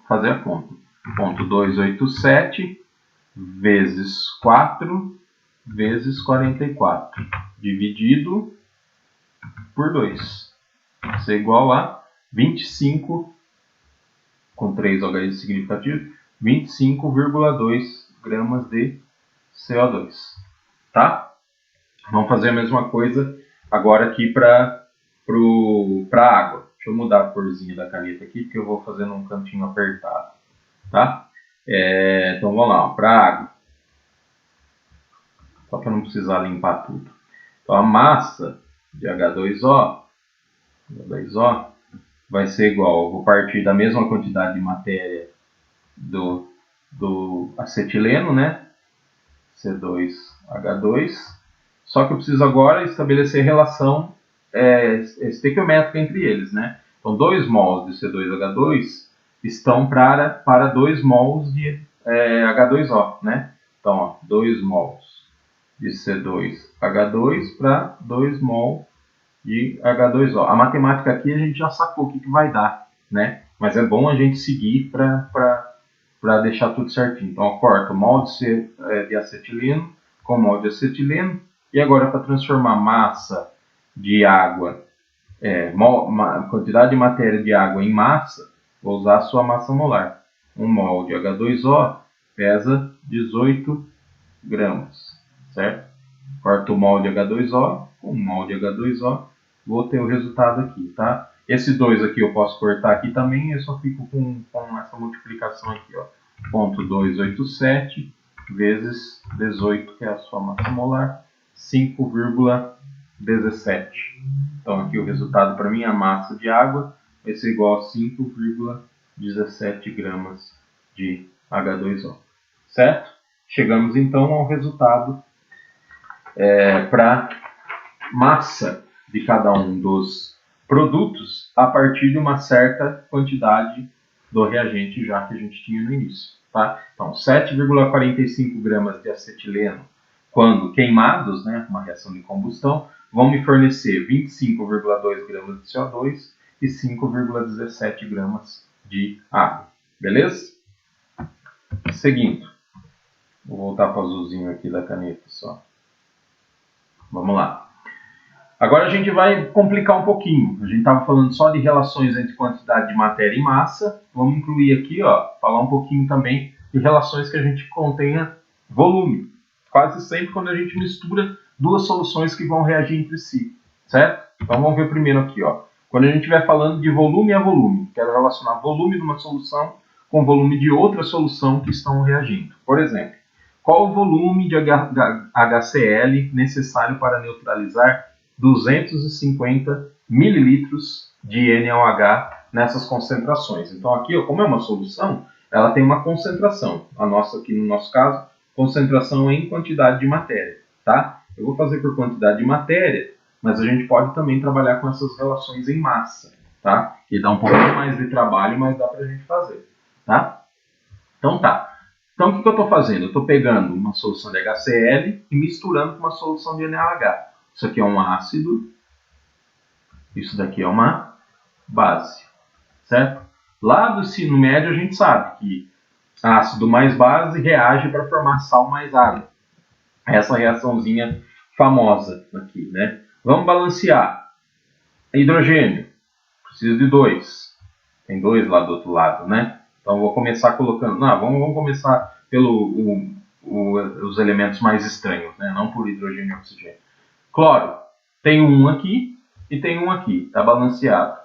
fazer a conta. 0,287 vezes 4 vezes 44, dividido por 2. Vai ser igual a 25, com 3 algarismos significativos, 25,2 gramas de CO2, tá? Vamos fazer a mesma coisa agora aqui para a água. Deixa eu mudar a corzinha da caneta aqui, porque eu vou fazer num cantinho apertado, tá? Então vamos lá, para a água. Só para não precisar limpar tudo. Então a massa de H2O vai ser igual, eu vou partir da mesma quantidade de matéria do acetileno, né? C2H2. Só que eu preciso agora estabelecer relação estequiométrica entre eles, né? Então 2 mols de C2H2 estão para 2 mols de H2O, né? Então, ó, 2 mols de C2H2 para 2 mol de H2O. A matemática aqui a gente já sacou o que vai dar, né? Mas é bom a gente seguir para deixar tudo certinho. Então, eu corto mol de acetileno com mol de acetileno. E agora, para transformar massa de água, quantidade de matéria de água em massa, vou usar a sua massa molar. 1 mol de H2O pesa 18 gramas, certo? Corto o mol de H2O com 1 mol de H2O, vou ter o resultado aqui, tá? Esse 2 aqui eu posso cortar aqui também, eu só fico com essa multiplicação aqui, ó. 0,287 vezes 18, que é a sua massa molar, 5,17. Então aqui o resultado para mim, a massa de água, vai ser igual a 5,17 gramas de H2O, certo? Chegamos então ao resultado para massa de cada um dos produtos a partir de uma certa quantidade do reagente já que a gente tinha no início. Tá? Então, 7,45 gramas de acetileno, quando queimados, né, uma reação de combustão, vão me fornecer 25,2 gramas de CO2 e 5,17 gramas de água. Beleza? Seguindo. Vou voltar para o azulzinho aqui da caneta só. Vamos lá. Agora a gente vai complicar um pouquinho. A gente estava falando só de relações entre quantidade de matéria e massa. Vamos incluir aqui, ó, falar um pouquinho também de relações que a gente contenha volume. Quase sempre quando a gente mistura duas soluções que vão reagir entre si, certo? Então vamos ver primeiro aqui, ó. Quando a gente estiver falando de volume a volume, quero relacionar volume de uma solução com volume de outra solução que estão reagindo. Por exemplo, qual o volume de HCl necessário para neutralizar 250 mililitros de NaOH nessas concentrações? Então aqui, ó, como é uma solução, ela tem uma concentração. A nossa aqui no nosso caso, concentração em quantidade de matéria, tá? Eu vou fazer por quantidade de matéria, mas a gente pode também trabalhar com essas relações em massa, tá? Que dá um pouquinho mais de trabalho, mas dá pra gente fazer, tá? Então tá. Então o que eu estou fazendo? Eu estou pegando uma solução de HCl e misturando com uma solução de NaOH. Isso aqui é um ácido, isso daqui é uma base, certo? Lá do ensino médio a gente sabe que ácido mais base reage para formar sal mais água. Essa reaçãozinha famosa aqui, né? Vamos balancear. Hidrogênio, preciso de 2. Tem 2 lá do outro lado, né? Então vou começar colocando... Não, vamos começar os elementos mais estranhos, né? Não por hidrogênio e oxigênio. Cloro, tem um aqui e tem um aqui, está balanceado.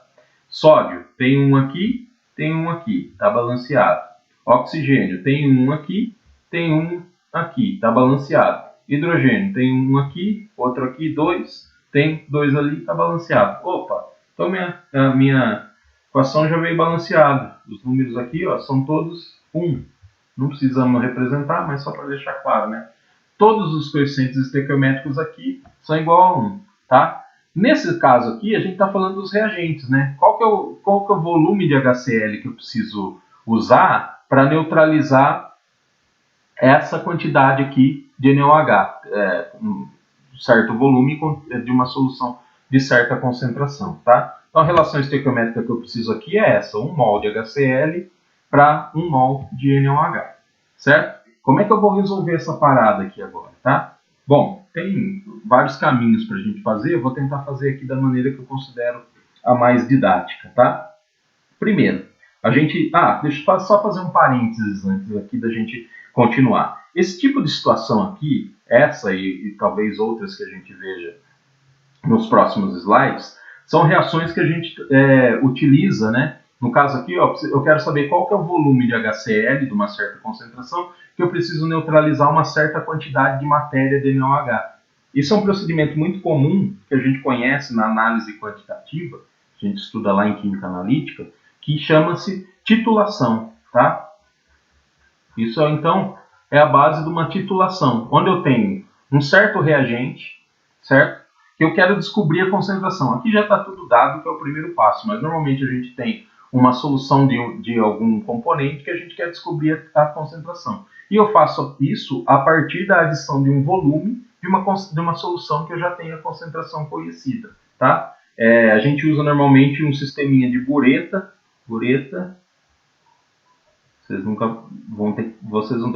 Sódio, tem um aqui, está balanceado. Oxigênio, tem um aqui, está balanceado. Hidrogênio, tem um aqui, outro aqui, 2, tem 2 ali, está balanceado. Opa, então a minha equação já veio balanceada. Os números aqui, ó, são todos 1. Não precisamos representar, mas só para deixar claro, né? Todos os coeficientes estequiométricos aqui são igual a 1, tá? Nesse caso aqui, a gente está falando dos reagentes, né? Qual que é o volume de HCl que eu preciso usar para neutralizar essa quantidade aqui de NaOH? Um certo volume de uma solução de certa concentração, tá? Então a relação estequiométrica que eu preciso aqui é essa, 1 mol de HCl para 1 mol de NaOH, certo? Como é que eu vou resolver essa parada aqui agora, tá? Bom, tem vários caminhos para a gente fazer, eu vou tentar fazer aqui da maneira que eu considero a mais didática, tá? Primeiro, a gente... deixa eu só fazer um parênteses antes aqui da gente continuar. Esse tipo de situação aqui, essa e talvez outras que a gente veja nos próximos slides, são reações que a gente utiliza, né? No caso aqui, ó, eu quero saber qual que é o volume de HCl de uma certa concentração que eu preciso neutralizar uma certa quantidade de matéria de NaOH. Isso é um procedimento muito comum que a gente conhece na análise quantitativa, a gente estuda lá em química analítica, que chama-se titulação, tá? Isso, então, é a base de uma titulação, onde eu tenho um certo reagente, certo? Que eu quero descobrir a concentração. Aqui já está tudo dado, que é o primeiro passo, mas normalmente a gente tem uma solução de algum componente que a gente quer descobrir a concentração. E eu faço isso a partir da adição de um volume de uma solução que eu já tenho a concentração conhecida, tá? A gente usa normalmente um sisteminha de bureta. Vocês vão ter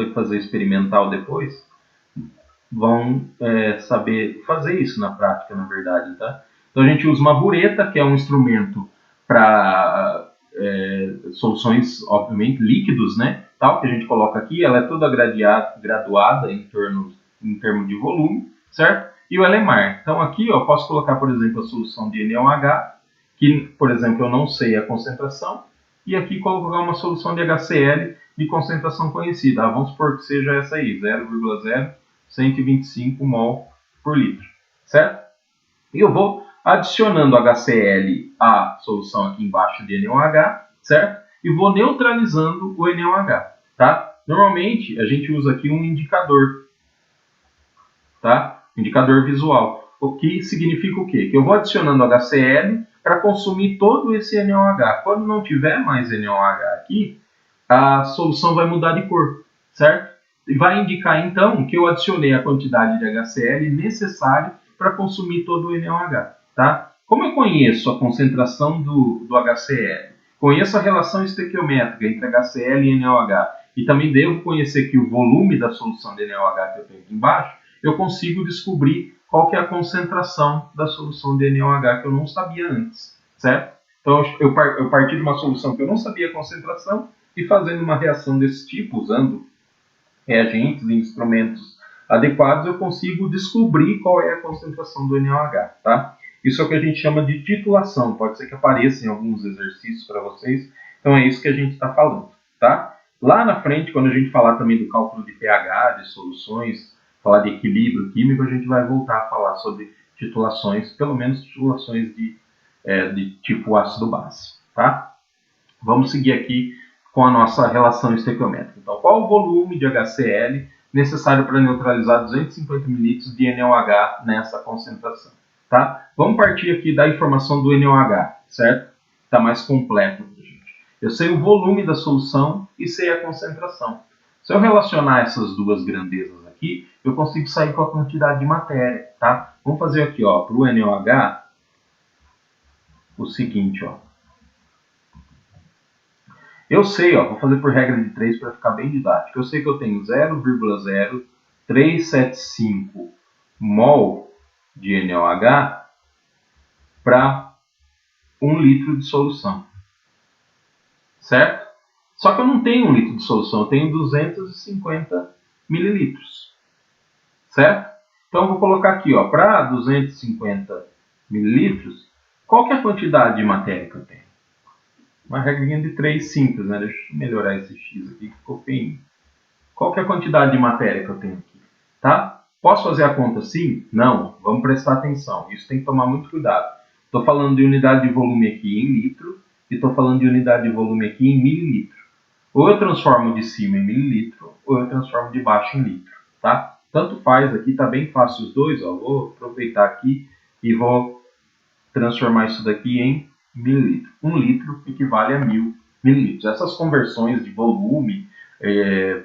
que fazer experimental depois. Vão saber fazer isso na prática, na verdade, tá? Então a gente usa uma bureta, que é um instrumento para soluções, obviamente, líquidos, né? Tal, que a gente coloca aqui, ela é toda graduada em termos de volume, certo? E o LMR. Então aqui eu posso colocar, por exemplo, a solução de NaOH, que, por exemplo, eu não sei a concentração, e aqui colocar uma solução de HCl de concentração conhecida. Vamos supor que seja essa aí, 0,0125 mol por litro, certo? E eu vou adicionando HCl à solução aqui embaixo de NaOH, certo? E vou neutralizando o NaOH, tá? Normalmente a gente usa aqui um indicador, tá? Indicador visual. O que significa o quê? Que eu vou adicionando HCl para consumir todo esse NaOH. Quando não tiver mais NaOH aqui, a solução vai mudar de cor, certo? E vai indicar então que eu adicionei a quantidade de HCl necessária para consumir todo o NaOH, tá? Como eu conheço a concentração do HCl, conheço a relação estequiométrica entre HCl e NaOH, e também devo conhecer que o volume da solução de NaOH que eu tenho aqui embaixo, eu consigo descobrir qual que é a concentração da solução de NaOH que eu não sabia antes, certo? Então eu parti de uma solução que eu não sabia a concentração e fazendo uma reação desse tipo, usando reagentes e instrumentos adequados, eu consigo descobrir qual é a concentração do NaOH, tá? Isso é o que a gente chama de titulação, pode ser que apareça em alguns exercícios para vocês, então é isso que a gente está falando, tá? Lá na frente, quando a gente falar também do cálculo de pH, de soluções, falar de equilíbrio químico, a gente vai voltar a falar sobre titulações, pelo menos titulações de tipo ácido-base, tá? Vamos seguir aqui com a nossa relação estequiométrica. Então, qual o volume de HCl necessário para neutralizar 250 ml de NaOH nessa concentração? Tá? Vamos partir aqui da informação do NaOH, certo? Está mais completo para a gente. Eu sei o volume da solução e sei a concentração. Se eu relacionar essas duas grandezas aqui, eu consigo sair com a quantidade de matéria, tá? Vamos fazer aqui, ó, para o NaOH, o seguinte, ó. Eu sei, ó, vou fazer por regra de 3 para ficar bem didático. Eu sei que eu tenho 0,0375 mol de NaOH para 1 litro de solução. Certo? Só que eu não tenho 1 litro de solução, eu tenho 250 mililitros. Certo? Então eu vou colocar aqui, ó, para 250 mililitros, qual que é a quantidade de matéria que eu tenho? Uma regrinha de 3 simples, né? Deixa eu melhorar esse x aqui que ficou feio. Qual que é a quantidade de matéria que eu tenho aqui? Tá? Posso fazer a conta assim? Não. Vamos prestar atenção. Isso tem que tomar muito cuidado. Estou falando de unidade de volume aqui em litro e estou falando de unidade de volume aqui em mililitro. Ou eu transformo de cima em mililitro ou eu transformo de baixo em litro. Tá? Tanto faz aqui, está bem fácil os dois. Ó. Vou aproveitar aqui e vou transformar isso daqui em mililitro. 1 litro equivale a 1000 mililitros. Essas conversões de volume,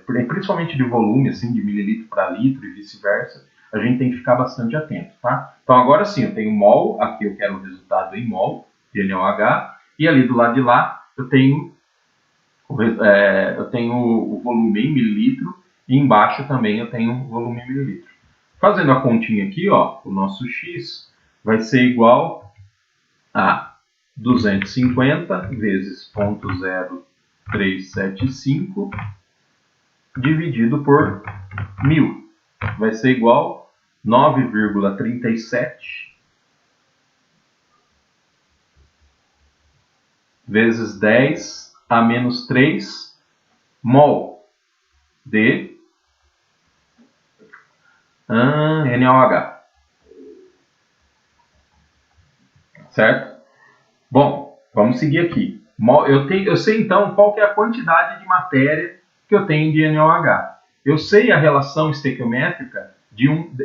principalmente de volume, assim, de mililitro para litro e vice-versa, a gente tem que ficar bastante atento, tá? Então agora sim, eu tenho mol, aqui eu quero o resultado em mol de NaOH, e ali do lado de lá eu tenho o volume em mililitro, e embaixo também eu tenho o volume em mililitro. Fazendo a continha aqui, ó, o nosso x vai ser igual a 250 vezes 0,0375 dividido por 1000. Vai ser igual a 9,37 vezes 10 a menos 3 mol de NaOH. Certo? Bom, vamos seguir aqui. Eu sei então qual que é a quantidade de matéria que eu tenho de NaOH. Eu sei a relação estequiométrica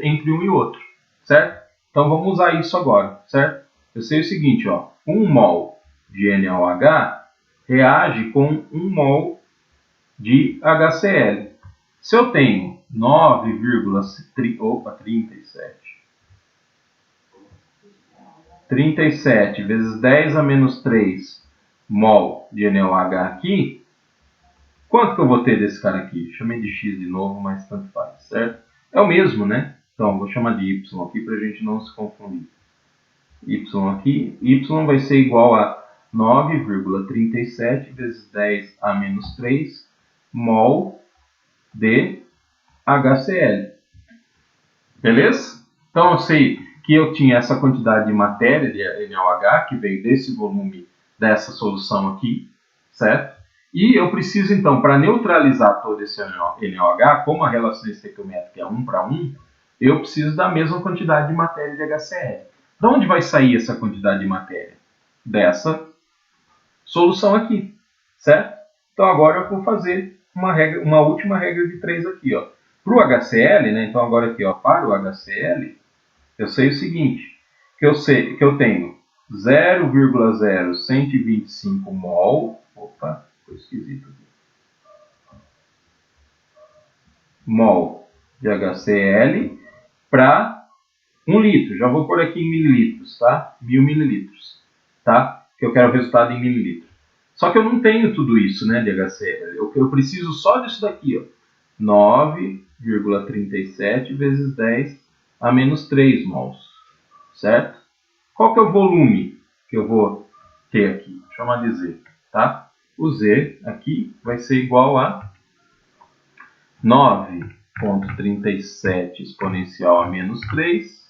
entre um e outro, certo? Então vamos usar isso agora, certo? Eu sei o seguinte, ó, 1 mol de NaOH reage com 1 mol de HCl. Se eu tenho 37 vezes 10 a menos 3 mol de NaOH aqui, quanto que eu vou ter desse cara aqui? Chamei de x de novo, mas tanto faz, certo? É o mesmo, né? Então, vou chamar de y aqui para a gente não se confundir. Y aqui, y vai ser igual a 9,37 vezes 10 a menos 3 mol de HCl. Beleza? Então, eu sei que eu tinha essa quantidade de matéria de NaOH que veio desse volume dessa solução aqui, certo? E eu preciso, então, para neutralizar todo esse NaOH, como a relação estequiométrica é 1 para 1, eu preciso da mesma quantidade de matéria de HCl. De onde vai sair essa quantidade de matéria? Dessa solução aqui, certo? Então, agora eu vou fazer uma última regra de 3 aqui, ó. Para o HCl, né? Então, agora aqui, ó, para o HCl, eu sei o seguinte, que eu tenho 0,0125 mol, opa, ficou esquisito aqui, mol de HCl para 1 litro. Já vou pôr aqui em mililitros, tá? 1000 mililitros, tá? Que eu quero o resultado em mililitros. Só que eu não tenho tudo isso, né, de HCl. Eu preciso só disso daqui, ó. 9,37 vezes 10 a menos 3 mols, certo? Qual que é o volume que eu vou ter aqui? Chamar de Z, tá? O Z aqui vai ser igual a 9,37 exponencial a menos 3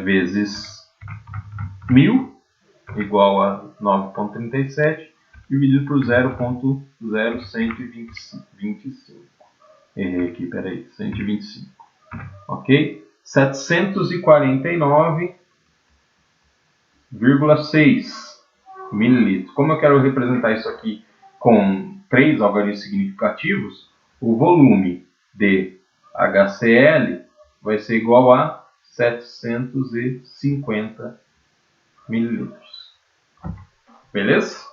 vezes 1000 igual a 9,37 dividido por 0,0125. Errei aqui, peraí, 125. Ok? 749,6 mililitros. Como eu quero representar isso aqui com 3 algarismos significativos, o volume de HCl vai ser igual a 750 mililitros. Beleza?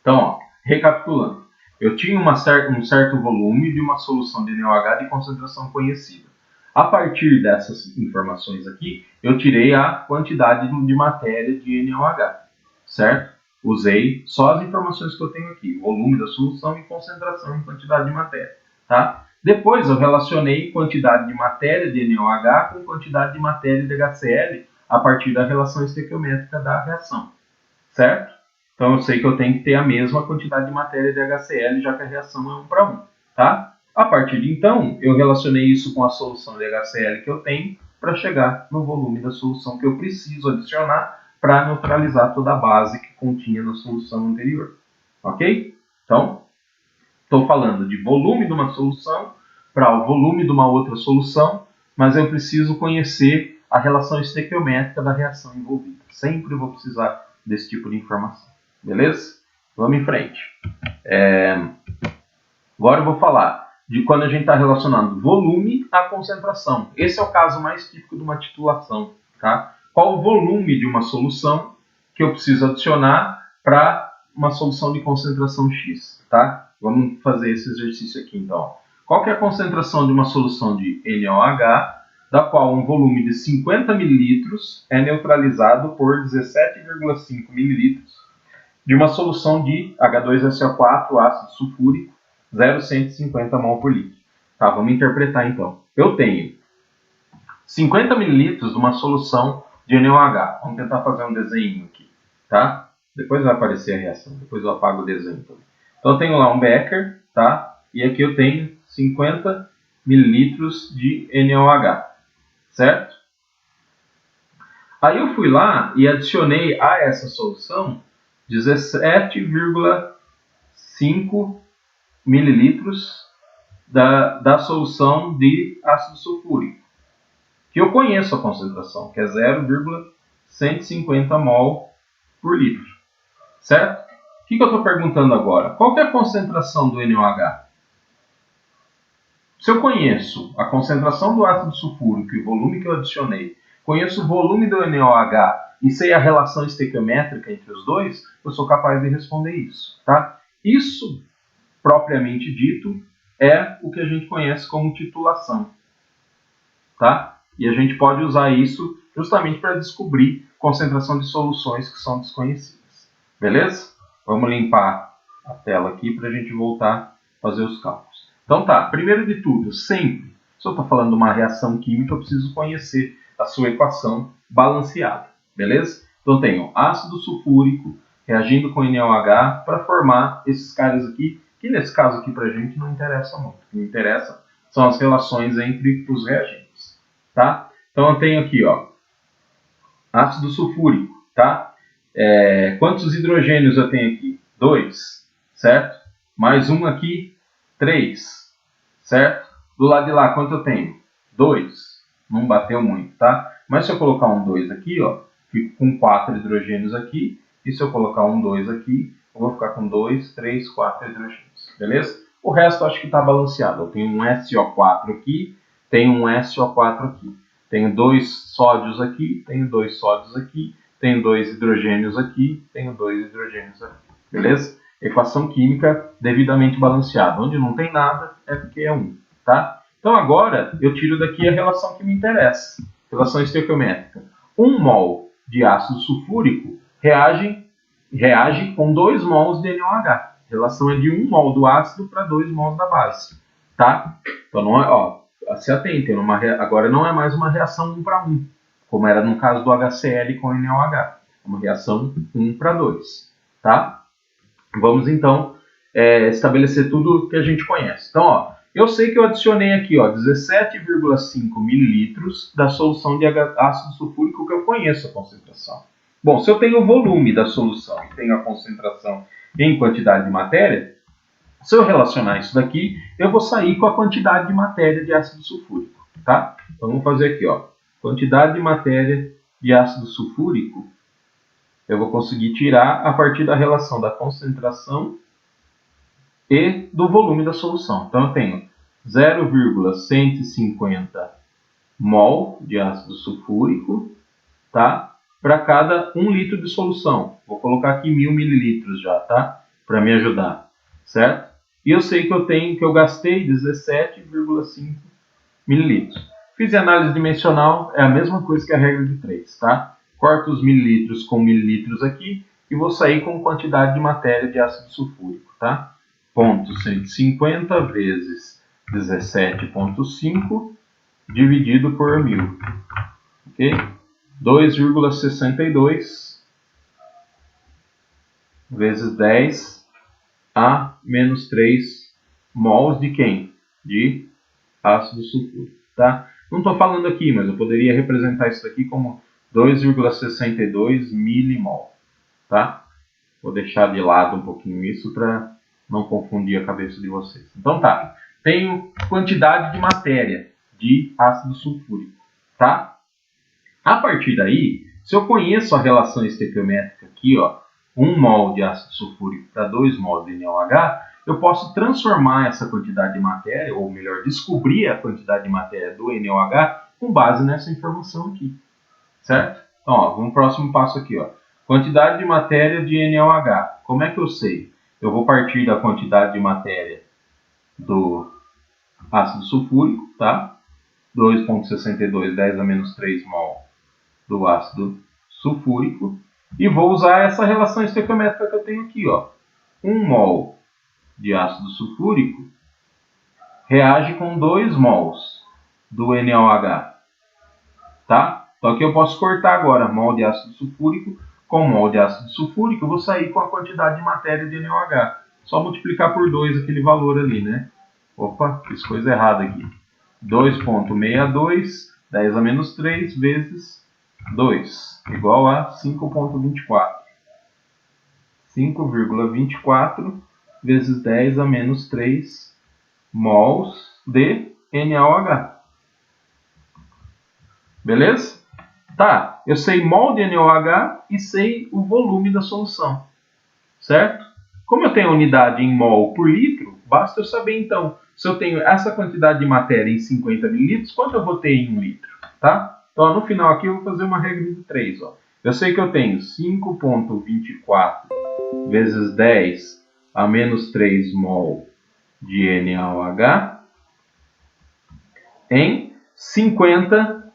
Então, ó, recapitulando. Eu tinha um certo volume de uma solução de NaOH de concentração conhecida. A partir dessas informações aqui, eu tirei a quantidade de matéria de NaOH, certo? Usei só as informações que eu tenho aqui, volume da solução e concentração em quantidade de matéria, tá? Depois eu relacionei quantidade de matéria de NaOH com quantidade de matéria de HCl a partir da relação estequiométrica da reação, certo? Então eu sei que eu tenho que ter a mesma quantidade de matéria de HCl, já que a reação é 1 para 1, tá? A partir de então, eu relacionei isso com a solução de HCl que eu tenho para chegar no volume da solução que eu preciso adicionar para neutralizar toda a base que continha na solução anterior. Ok? Então, estou falando de volume de uma solução para o volume de uma outra solução, mas eu preciso conhecer a relação estequiométrica da reação envolvida. Sempre vou precisar desse tipo de informação. Beleza? Vamos em frente. Agora eu vou falar de quando a gente está relacionando volume à concentração. Esse é o caso mais típico de uma titulação. Tá? Qual o volume de uma solução que eu preciso adicionar para uma solução de concentração X? Tá? Vamos fazer esse exercício aqui então. Qual que é a concentração de uma solução de NaOH, da qual um volume de 50 ml é neutralizado por 17,5 ml de uma solução de H2SO4, ácido sulfúrico, 0,150 mol por litro. Tá, vamos interpretar então. Eu tenho 50 ml de uma solução de NaOH. Vamos tentar fazer um desenho aqui, tá? Depois vai aparecer a reação, depois eu apago o desenho também. Então eu tenho lá um becker, tá? E aqui eu tenho 50 ml de NaOH, certo? Aí eu fui lá e adicionei a essa solução 17,5 mililitros da solução de ácido sulfúrico, que eu conheço a concentração, que é 0,150 mol por litro, certo? O que eu estou perguntando agora? Qual que é a concentração do NaOH? Se eu conheço a concentração do ácido sulfúrico e o volume que eu adicionei, conheço o volume do NaOH e sei a relação estequiométrica entre os dois, eu sou capaz de responder isso, tá? Isso, propriamente dito, é o que a gente conhece como titulação, tá? E a gente pode usar isso justamente para descobrir concentração de soluções que são desconhecidas, beleza? Vamos limpar a tela aqui para a gente voltar a fazer os cálculos. Então tá, primeiro de tudo, sempre, se eu estou falando de uma reação química, eu preciso conhecer a sua equação balanceada, beleza? Então eu tenho ácido sulfúrico reagindo com NaOH para formar esses caras aqui, que nesse caso aqui para a gente não interessa muito. O que interessa são as relações entre os reagentes, tá? Então eu tenho aqui, ó, ácido sulfúrico, tá? Quantos hidrogênios eu tenho aqui? 2, certo? Mais um aqui, 3, certo? Do lado de lá, quanto eu tenho? 2. Não bateu muito, tá? Mas se eu colocar um 2 aqui, ó, fico com 4 hidrogênios aqui. E se eu colocar um 2 aqui, eu vou ficar com 2, 3, 4 hidrogênios, beleza? O resto eu acho que está balanceado. Eu tenho um SO4 aqui, tenho um SO4 aqui. Tenho 2 sódios aqui, tenho 2 sódios aqui, tenho 2 hidrogênios aqui, tenho 2 hidrogênios aqui, beleza? Equação química devidamente balanceada. Onde não tem nada é porque é 1, tá? Então agora eu tiro daqui a relação que me interessa, relação estequiométrica. 1 mol de ácido sulfúrico reage com 2 mols de NaOH. A relação é de 1 mol do ácido para 2 mols da base, tá? Então não é, ó, se atentem, agora não é mais uma reação 1 para 1, como era no caso do HCl com NaOH. É uma reação 1 para 2, tá? Vamos então estabelecer tudo que a gente conhece. Então, ó, eu sei que eu adicionei aqui, ó, 17,5 mililitros da solução de ácido sulfúrico que eu conheço a concentração. Bom, se eu tenho o volume da solução e tenho a concentração em quantidade de matéria, se eu relacionar isso daqui, eu vou sair com a quantidade de matéria de ácido sulfúrico, tá? Então, vamos fazer aqui, ó, quantidade de matéria de ácido sulfúrico, eu vou conseguir tirar a partir da relação da concentração e do volume da solução. Então, eu tenho 0,150 mol de ácido sulfúrico, tá? Para cada 1 litro de solução. Vou colocar aqui 1000 mililitros já, tá? Para me ajudar, certo? E eu sei que eu gastei 17,5 mililitros. Fiz a análise dimensional, é a mesma coisa que a regra de 3, tá? Corto os mililitros com mililitros aqui e vou sair com quantidade de matéria de ácido sulfúrico, tá? Ponto 150 vezes 17,5 dividido por 1000, ok? 2,62 vezes 10 a menos 3 mols de quem? De ácido sulfúrico, tá? Não estou falando aqui, mas eu poderia representar isso aqui como 2,62 milimol, tá? Vou deixar de lado um pouquinho isso para não confundir a cabeça de vocês. Então tá, tenho quantidade de matéria de ácido sulfúrico, tá? A partir daí, se eu conheço a relação estequiométrica aqui, ó, 1 mol de ácido sulfúrico para 2 mols de NaOH, eu posso transformar essa quantidade de matéria, ou melhor, descobrir a quantidade de matéria do NaOH com base nessa informação aqui, certo? Então, ó, vamos pro próximo passo aqui, ó. Quantidade de matéria de NaOH. Como é que eu sei? Eu vou partir da quantidade de matéria do ácido sulfúrico, tá? 2,62, 10 a menos 3 mol do ácido sulfúrico. E vou usar essa relação estequiométrica que eu tenho aqui, ó. 1 mol de ácido sulfúrico reage com 2 mols do NaOH, tá? Então aqui eu posso cortar agora mol de ácido sulfúrico com mol de ácido sulfúrico, eu vou sair com a quantidade de matéria de NaOH. Só multiplicar por 2 aquele valor ali, né? Opa, fiz coisa errada aqui. 2,62, 10 a menos 3 vezes 2, igual a 5,24. 5,24 vezes 10 a menos 3 mols de NaOH. Beleza? Tá, eu sei mol de NaOH e sei o volume da solução, certo? Como eu tenho a unidade em mol por litro, basta eu saber então, se eu tenho essa quantidade de matéria em 50 mililitros, quanto eu vou ter em 1 litro, tá? Então, ó, no final aqui eu vou fazer uma regra de 3, ó. Eu sei que eu tenho 5,24 vezes 10 a menos 3 mol de NaOH em 50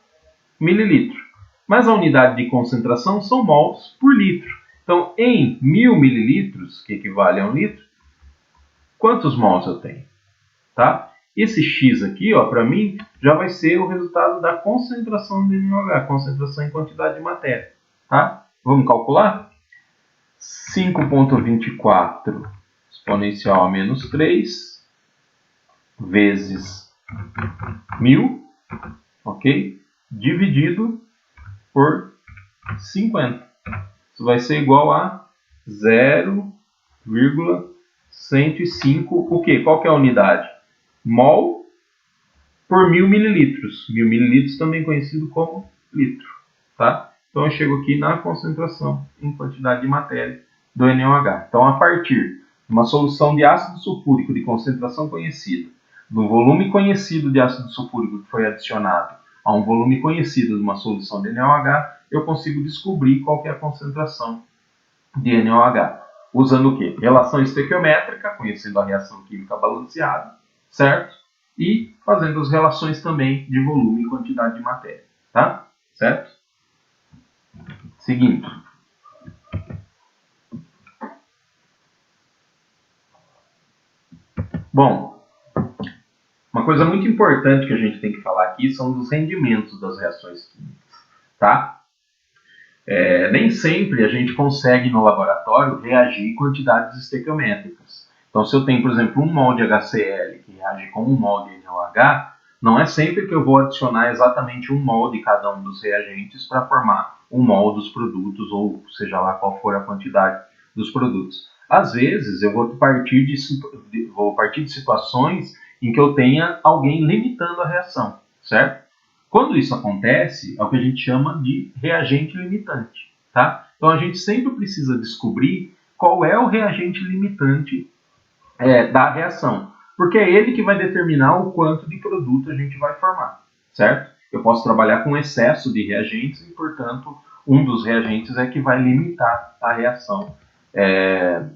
mililitros. Mas a unidade de concentração são mols por litro. Então, em 1000 mililitros, que equivale a 1 litro, quantos mols eu tenho? Tá? Esse X aqui, para mim, já vai ser o resultado da concentração de NaOH, concentração em quantidade de matéria. Tá? Vamos calcular? 5,24 exponencial a menos 3 vezes 1000, ok? Dividido por 50. Isso vai ser igual a 0,105. O quê? Qual que é a unidade? Mol por 1000 mililitros. 1000 mililitros também conhecido como litro. Tá? Então eu chego aqui na concentração em quantidade de matéria do NaOH. Então, a partir de uma solução de ácido sulfúrico de concentração conhecida, do volume conhecido de ácido sulfúrico que foi adicionado a um volume conhecido de uma solução de NaOH, eu consigo descobrir qual que é a concentração de NaOH. Usando o quê? Relação estequiométrica, conhecendo a reação química balanceada, certo? e fazendo as relações também de volume e quantidade de matéria. Tá? Certo? Seguindo. Bom, uma coisa muito importante que a gente tem que falar aqui são dos rendimentos das reações químicas. Tá? Nem sempre a gente consegue no laboratório reagir em quantidades estequiométricas. Então, se eu tenho, por exemplo, um mol de HCl que reage com um mol de NaOH, não é sempre que eu vou adicionar exatamente um mol de cada um dos reagentes para formar um mol dos produtos, ou seja lá qual for a quantidade dos produtos. Às vezes, eu vou partir de situações em que eu tenha alguém limitando a reação, certo? Quando isso acontece, é o que a gente chama de reagente limitante. Tá? Então a gente sempre precisa descobrir qual é o reagente limitante da reação, porque é ele que vai determinar o quanto de produto a gente vai formar, certo? Eu posso trabalhar com excesso de reagentes e, portanto, um dos reagentes é que vai limitar a reação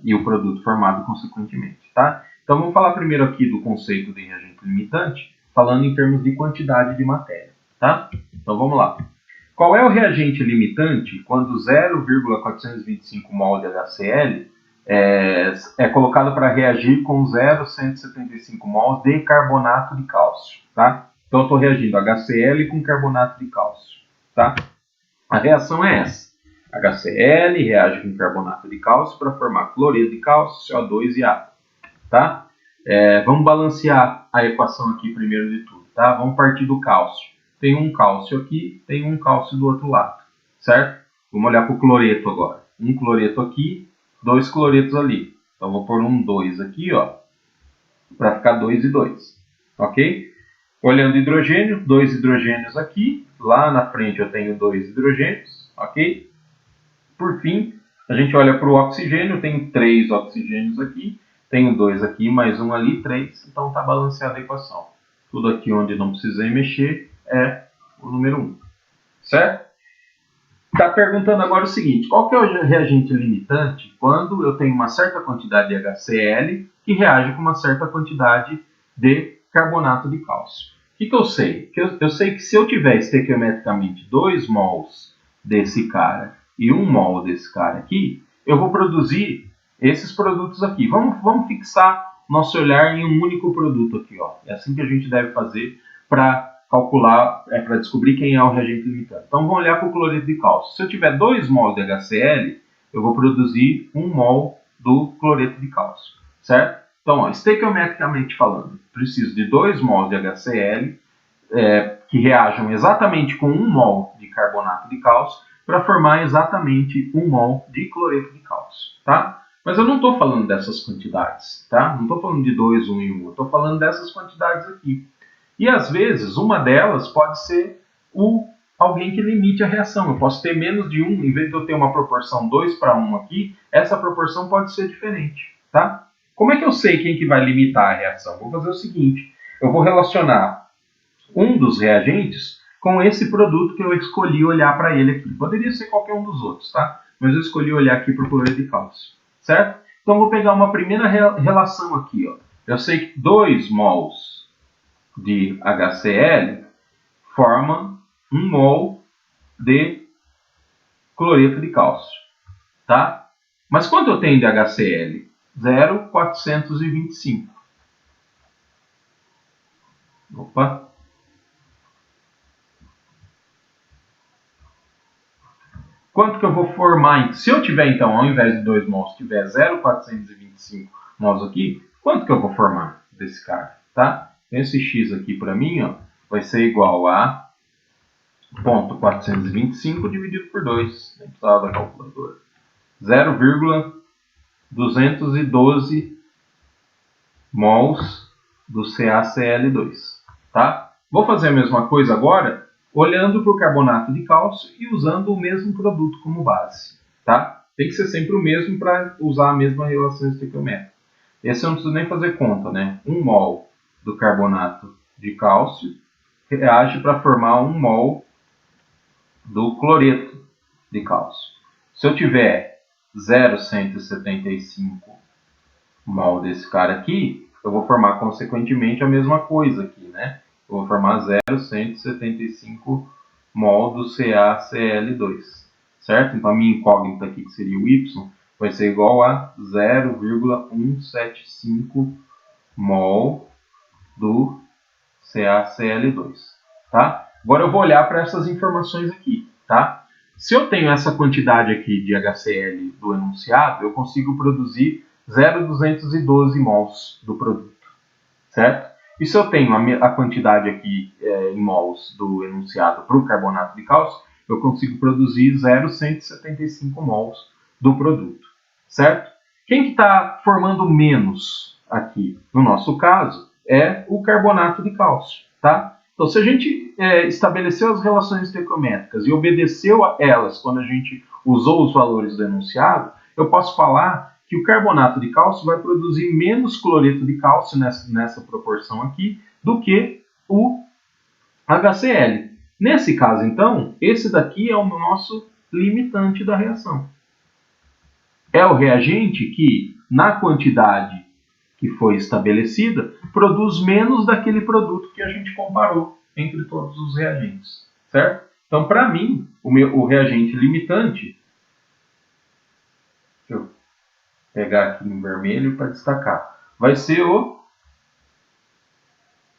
e o produto formado consequentemente. Tá? Então vamos falar primeiro aqui do conceito de reagente limitante, falando em termos de quantidade de matéria. Tá? Então vamos lá. Qual é o reagente limitante quando 0,425 mol de HCl é colocado para reagir com 0,175 mol de carbonato de cálcio? Tá? Então eu estou reagindo HCl com carbonato de cálcio. Tá? A reação é essa. HCl reage com carbonato de cálcio para formar cloreto de cálcio, CO2 e água. Tá? Vamos balancear a equação aqui primeiro de tudo. Tá? Vamos partir do cálcio. Tem um cálcio aqui, tem um cálcio do outro lado. Certo? Vamos olhar para o cloreto agora. Um cloreto aqui, dois cloretos ali. Então vou pôr um 2 aqui, ó, para ficar 2 e 2. Ok? Olhando hidrogênio, dois hidrogênios aqui. Lá na frente eu tenho dois hidrogênios. Ok? Por fim, a gente olha para o oxigênio, tem 3 oxigênios aqui. Tenho 2 aqui, mais um ali, 3. Então está balanceada a equação. Tudo aqui onde não precisei mexer é o número 1. Certo? Está perguntando agora o seguinte, qual que é o reagente limitante quando eu tenho uma certa quantidade de HCl que reage com uma certa quantidade de carbonato de cálcio? O que eu sei? Eu sei que se eu tiver estequiometricamente 2 mols desse cara e 1 mol desse cara aqui, eu vou produzir esses produtos aqui. Vamos fixar nosso olhar em um único produto aqui. Ó. É assim que a gente deve fazer para calcular, para descobrir quem é o reagente limitante. Então vamos olhar para o cloreto de cálcio. Se eu tiver 2 mol de HCl, eu vou produzir 1 mol do cloreto de cálcio, certo? Então, ó, estequiometricamente falando, preciso de 2 mols de HCl que reajam exatamente com 1 mol de carbonato de cálcio para formar exatamente 1 mol de cloreto de cálcio, tá? Mas eu não estou falando dessas quantidades, tá? Não estou falando de 2, 1 e 1, eu estou falando dessas quantidades aqui. E às vezes, uma delas pode ser alguém que limite a reação. Eu posso ter menos de 1, em vez de eu ter uma proporção 2 para 1 aqui, essa proporção pode ser diferente. Tá? Como é que eu sei quem que vai limitar a reação? Vou fazer o seguinte, eu vou relacionar um dos reagentes com esse produto que eu escolhi olhar para ele aqui. Poderia ser qualquer um dos outros, tá? Mas eu escolhi olhar aqui para o cloreto de cálcio. Certo? Então, vou pegar uma primeira relação aqui. Ó. Eu sei que 2 mols de HCl forma 1 mol de cloreto de cálcio, tá? Mas quanto eu tenho de HCl? 0,425. Opa. Quanto que eu vou formar? Se eu tiver, então, ao invés de 2 mols, tiver 0,425 mols aqui, quanto que eu vou formar desse cara, tá? Esse X aqui para mim, ó, vai ser igual a 0,425 dividido por 2. Nem precisava da calculadora. 0,212 mols do CaCl2. Tá? Vou fazer a mesma coisa agora, olhando para o carbonato de cálcio e usando o mesmo produto como base. Tá? Tem que ser sempre o mesmo para usar a mesma relação estequiométrica. Esse eu não preciso nem fazer conta, né? 1 mol do carbonato de cálcio reage para formar 1 mol do cloreto de cálcio. Se eu tiver 0,175 mol desse cara aqui, eu vou formar consequentemente a mesma coisa aqui, né? Eu vou formar 0,175 mol do CaCl2, certo? Então a minha incógnita aqui, que seria o Y, vai ser igual a 0,175 mol do CaCl2, tá? Agora eu vou olhar para essas informações aqui, tá? Se eu tenho essa quantidade aqui de HCl do enunciado, eu consigo produzir 0,212 mols do produto, certo? E se eu tenho a quantidade aqui em mols do enunciado para o carbonato de cálcio, eu consigo produzir 0,175 mols do produto, certo? Quem que está formando menos aqui? No nosso caso, é o carbonato de cálcio, tá? Então, se a gente estabeleceu as relações estequiométricas e obedeceu a elas quando a gente usou os valores do enunciado, eu posso falar que o carbonato de cálcio vai produzir menos cloreto de cálcio nessa proporção aqui do que o HCl. Nesse caso, então, esse daqui é o nosso limitante da reação. É o reagente que, na quantidade que foi estabelecida, produz menos daquele produto que a gente comparou entre todos os reagentes, certo? Então, para mim, o reagente limitante, deixa eu pegar aqui em vermelho para destacar, vai ser o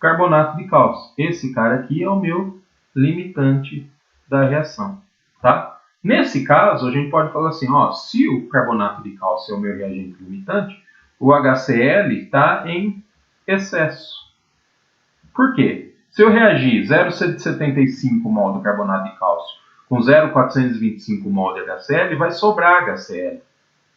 carbonato de cálcio. Esse cara aqui é o meu limitante da reação, tá? Nesse caso, a gente pode falar assim, ó, se o carbonato de cálcio é o meu reagente limitante, o HCl está em excesso. Por quê? Se eu reagir 0,175 mol do carbonato de cálcio com 0,425 mol de HCl, vai sobrar HCl,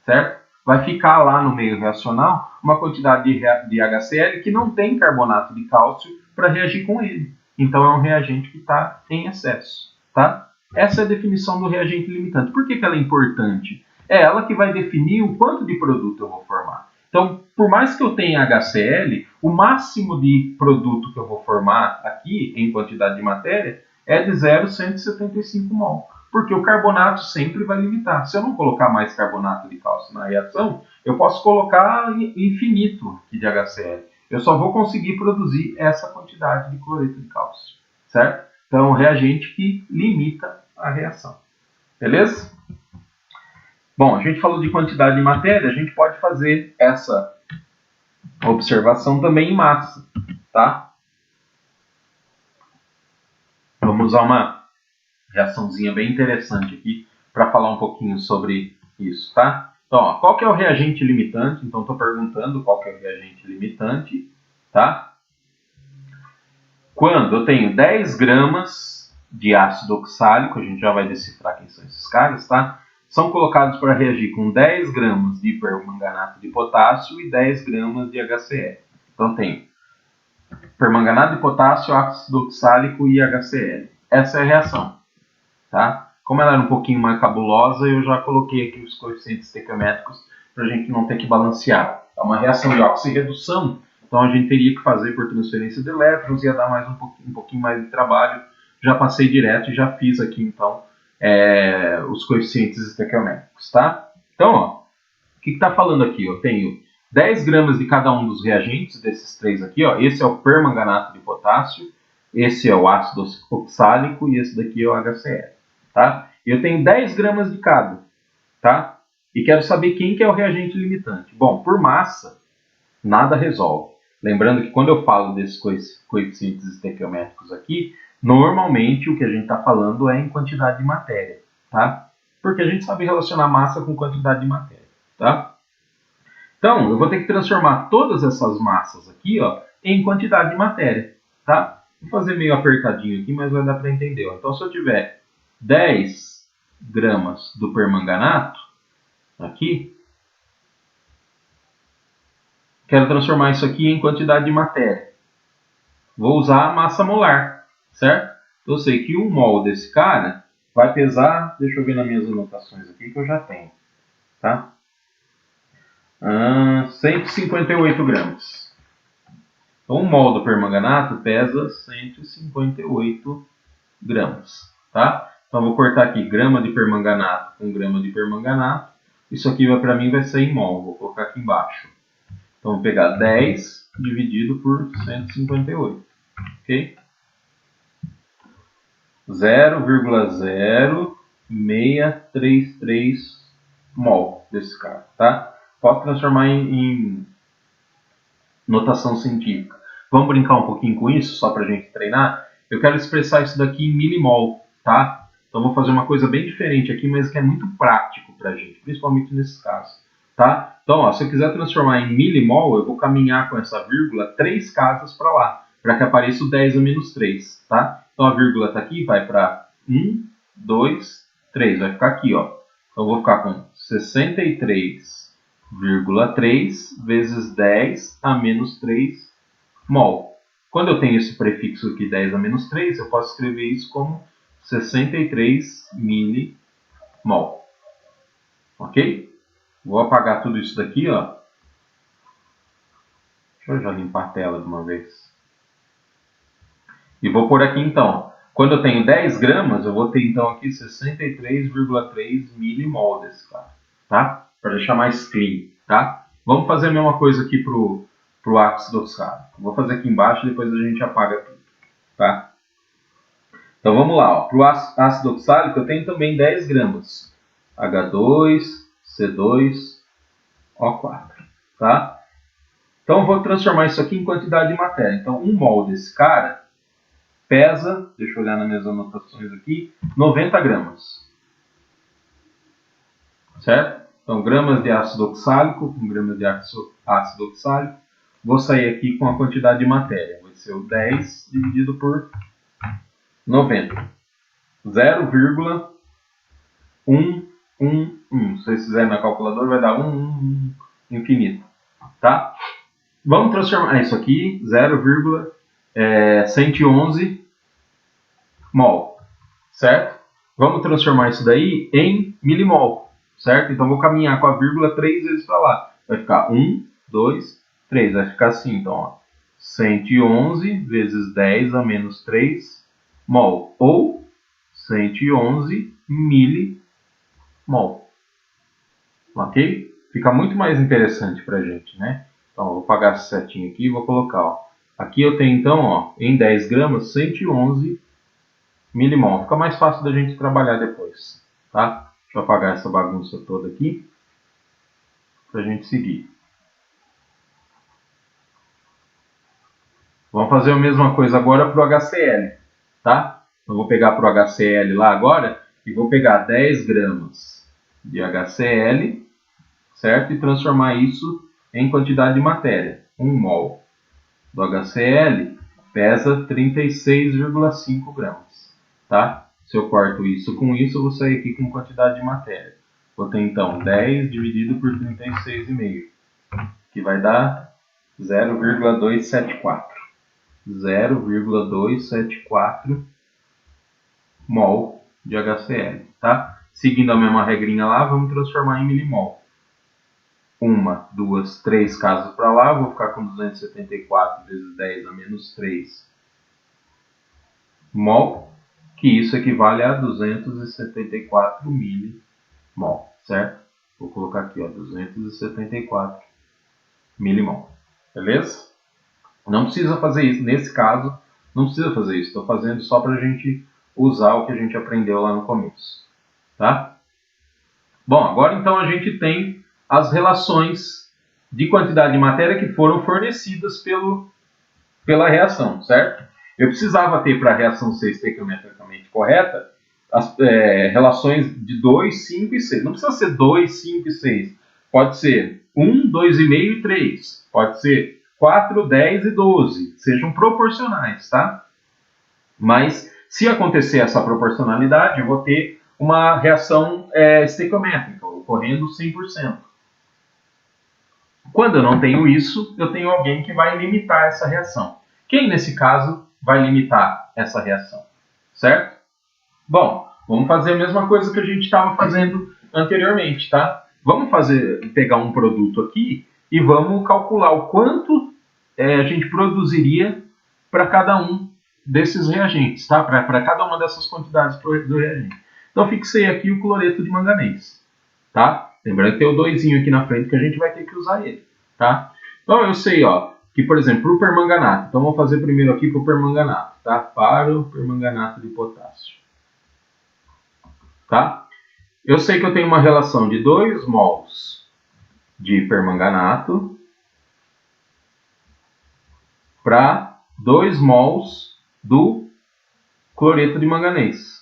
certo? Vai ficar lá no meio reacional uma quantidade de HCl que não tem carbonato de cálcio para reagir com ele. Então é um reagente que está em excesso, tá? Essa é a definição do reagente limitante. Por que ela é importante? É ela que vai definir o quanto de produto eu vou formar. Então, por mais que eu tenha HCl, o máximo de produto que eu vou formar aqui, em quantidade de matéria, é de 0,175 mol. Porque o carbonato sempre vai limitar. Se eu não colocar mais carbonato de cálcio na reação, eu posso colocar infinito de HCl. Eu só vou conseguir produzir essa quantidade de cloreto de cálcio, certo? Então, é um reagente que limita a reação. Beleza? Bom, a gente falou de quantidade de matéria, a gente pode fazer essa observação também em massa, tá? Vamos usar uma reaçãozinha bem interessante aqui para falar um pouquinho sobre isso, tá? Então, ó, qual que é o reagente limitante? Então, estou perguntando qual que é o reagente limitante, tá? Quando eu tenho 10 gramas de ácido oxálico, a gente já vai decifrar quem são esses caras, tá? São colocados para reagir com 10 gramas de permanganato de potássio e 10 gramas de HCl. Então, tem permanganato de potássio, ácido oxálico e HCl. Essa é a reação, tá? Como ela era um pouquinho mais cabulosa, eu já coloquei aqui os coeficientes estequiométricos para a gente não ter que balancear. É uma reação de oxirredução, então a gente teria que fazer por transferência de elétrons, ia dar mais um pouquinho mais de trabalho. Já passei direto e já fiz aqui, então, os coeficientes estequiométricos, tá? Então, ó, o que está falando aqui? Eu tenho 10 gramas de cada um dos reagentes, desses três aqui, ó. Esse é o permanganato de potássio, esse é o ácido oxálico e esse daqui é o HCl, tá? Eu tenho 10 gramas de cada, tá? E quero saber quem que é o reagente limitante. Bom, por massa, nada resolve. Lembrando que quando eu falo desses coeficientes estequiométricos aqui, normalmente o que a gente está falando é em quantidade de matéria, tá? Porque a gente sabe relacionar massa com quantidade de matéria, tá? Então, eu vou ter que transformar todas essas massas aqui, ó, em quantidade de matéria, tá? Vou fazer meio apertadinho aqui, mas vai dar para entender. Ó. Então, se eu tiver 10 gramas do permanganato aqui, quero transformar isso aqui em quantidade de matéria. Vou usar a massa molar, certo? Eu sei que 1 mol desse cara vai pesar, deixa eu ver nas minhas anotações aqui que eu já tenho, tá? 158 gramas. Então, 1 mol do permanganato pesa 158 gramas, tá? Então, vou cortar aqui grama de permanganato com grama de permanganato. Isso aqui para mim vai ser em mol, vou colocar aqui embaixo. Então, vou pegar 10 dividido por 158, ok? 0,0633 mol desse cara, tá? Posso transformar em notação científica. Vamos brincar um pouquinho com isso, só para a gente treinar? Eu quero expressar isso daqui em milimol, tá? Então vou fazer uma coisa bem diferente aqui, mas que é muito prático para a gente, principalmente nesse caso, tá? Então, ó, se eu quiser transformar em milimol, eu vou caminhar com essa vírgula 3 casas para lá, para que apareça o 10 a menos 3, tá? Então a vírgula está aqui, vai para 1, 2, 3, vai ficar aqui, ó. Então eu vou ficar com 63,3 vezes 10 a menos 3 mol. Quando eu tenho esse prefixo aqui 10 a menos 3, eu posso escrever isso como 63 milimol. Ok? Vou apagar tudo isso daqui, ó. Deixa eu já limpar a tela de uma vez. E vou por aqui então. Quando eu tenho 10 gramas, eu vou ter então aqui 63,3 milimol desse cara, tá? Para deixar mais clean, tá? Vamos fazer a mesma coisa aqui pro ácido oxálico. Vou fazer aqui embaixo e depois a gente apaga tudo, tá? Então vamos lá, para o ácido oxálico eu tenho também 10 gramas. H2C2O4, tá? Então eu vou transformar isso aqui em quantidade de matéria. Então 1 mol desse cara pesa, deixa eu olhar nas minhas anotações aqui, 90 gramas. Certo? Então gramas de ácido oxálico com gramas de ácido oxálico. Vou sair aqui com a quantidade de matéria. Vai ser o 10 dividido por 90. 0,111. Se vocês fizerem na calculadora, vai dar 1 infinito. Tá? Vamos transformar isso aqui, 0,111 mol. Certo? Vamos transformar isso daí em milimol. Certo? Então vou caminhar com a vírgula 3 vezes para lá. Vai ficar 1, 2, 3. Vai ficar assim, então, ó. 111 vezes 10 a menos 3 mol. Ou 111 milimol. Ok? Fica muito mais interessante para a gente, né? Então, eu vou apagar essa setinha aqui e vou colocar, ó. Aqui eu tenho, então, ó, em 10 gramas, 111 milimol. Fica mais fácil da gente trabalhar depois, tá? Deixa eu apagar essa bagunça toda aqui para a gente seguir. Vamos fazer a mesma coisa agora para o HCl, tá? Eu vou pegar para o HCl lá agora e vou pegar 10 gramas de HCl, certo? E transformar isso em quantidade de matéria. 1 mol do HCl pesa 36,5 gramas, tá? Se eu corto isso com isso, eu vou sair aqui com quantidade de matéria. Vou ter então 10 dividido por 36,5, que vai dar 0,274. 0,274 mol de HCl, tá? Seguindo a mesma regrinha lá, vamos transformar em milimol. 1, 2, 3 casas para lá, vou ficar com 274 vezes 10 a menos 3 mol, que isso equivale a 274 milimol, certo? Vou colocar aqui, ó, 274 milimol, beleza? Não precisa fazer isso, nesse caso, não precisa fazer isso, estou fazendo só para a gente usar o que a gente aprendeu lá no começo, tá? Bom, agora então a gente tem as relações de quantidade de matéria que foram fornecidas pela reação, certo? Eu precisava ter, para a reação ser estequiometricamente correta, as relações de 2, 5 e 6. Não precisa ser 2, 5 e 6. Pode ser 1, 2,5 e 3. Pode ser 4, 10 e 12. Sejam proporcionais, tá? Mas, se acontecer essa proporcionalidade, eu vou ter uma reação estequiométrica, ocorrendo 100%. Quando eu não tenho isso, eu tenho alguém que vai limitar essa reação. Quem, nesse caso, vai limitar essa reação? Certo? Bom, vamos fazer a mesma coisa que a gente estava fazendo anteriormente, tá? Vamos pegar um produto aqui e vamos calcular o quanto a gente produziria para cada um desses reagentes, tá? Para cada uma dessas quantidades do reagente. Então, fixei aqui o cloreto de manganês, tá? Lembrando que tem o 2 aqui na frente que a gente vai ter que usar ele, tá? Então, eu sei, ó, que, por exemplo, para o permanganato. Então, vou fazer primeiro aqui para o permanganato, tá? Para o permanganato de potássio. Tá? Eu sei que eu tenho uma relação de 2 mols de permanganato para 2 mols do cloreto de manganês.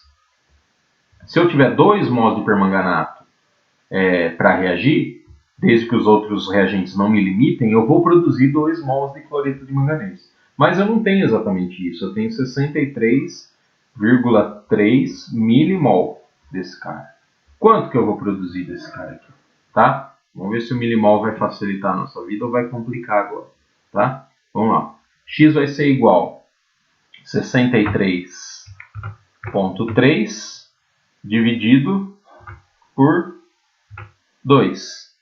Se eu tiver 2 mols de permanganato para reagir, desde que os outros reagentes não me limitem, eu vou produzir 2 mols de cloreto de manganês. Mas eu não tenho exatamente isso, eu tenho 63,3 milimol desse cara. Quanto que eu vou produzir desse cara aqui? Tá? Vamos ver se o milimol vai facilitar a nossa vida ou vai complicar agora. Tá? Vamos lá. X vai ser igual a 63,3 dividido por 2.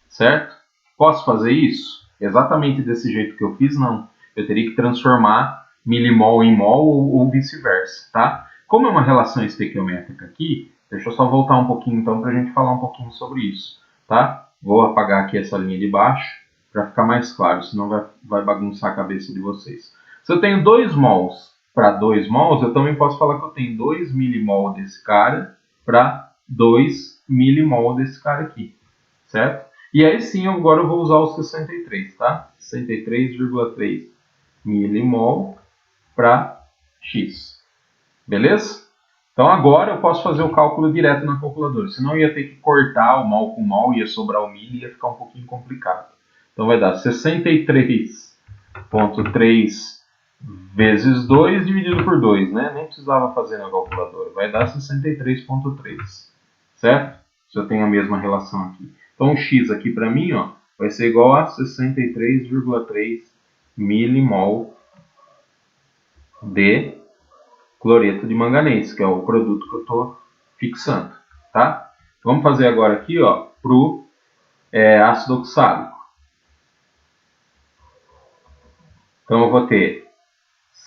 Certo? Posso fazer isso? Exatamente desse jeito que eu fiz? Não. Eu teria que transformar milimol em mol ou vice-versa. Tá? Como é uma relação estequiométrica aqui, deixa eu só voltar um pouquinho então para a gente falar um pouquinho sobre isso. Tá? Vou apagar aqui essa linha de baixo para ficar mais claro, senão vai bagunçar a cabeça de vocês. Se eu tenho 2 mols para 2 mols, eu também posso falar que eu tenho 2 milimol desse cara para 2 milimol desse cara aqui. Certo? E aí sim, agora eu vou usar o 63, tá? 63,3 milimol para X. Beleza? Então agora eu posso fazer o cálculo direto na calculadora. Senão eu ia ter que cortar o mol com mol, ia sobrar o milho e ia ficar um pouquinho complicado. Então vai dar 63,3 vezes 2 dividido por 2, né? Nem precisava fazer na calculadora. Vai dar 63,3. Certo? Se eu tenho a mesma relação aqui. Então o X aqui para mim, ó, vai ser igual a 63,3 milimol de cloreto de manganês, que é o produto que eu estou fixando. Tá? Vamos fazer agora aqui para o ácido oxálico. Então eu vou ter,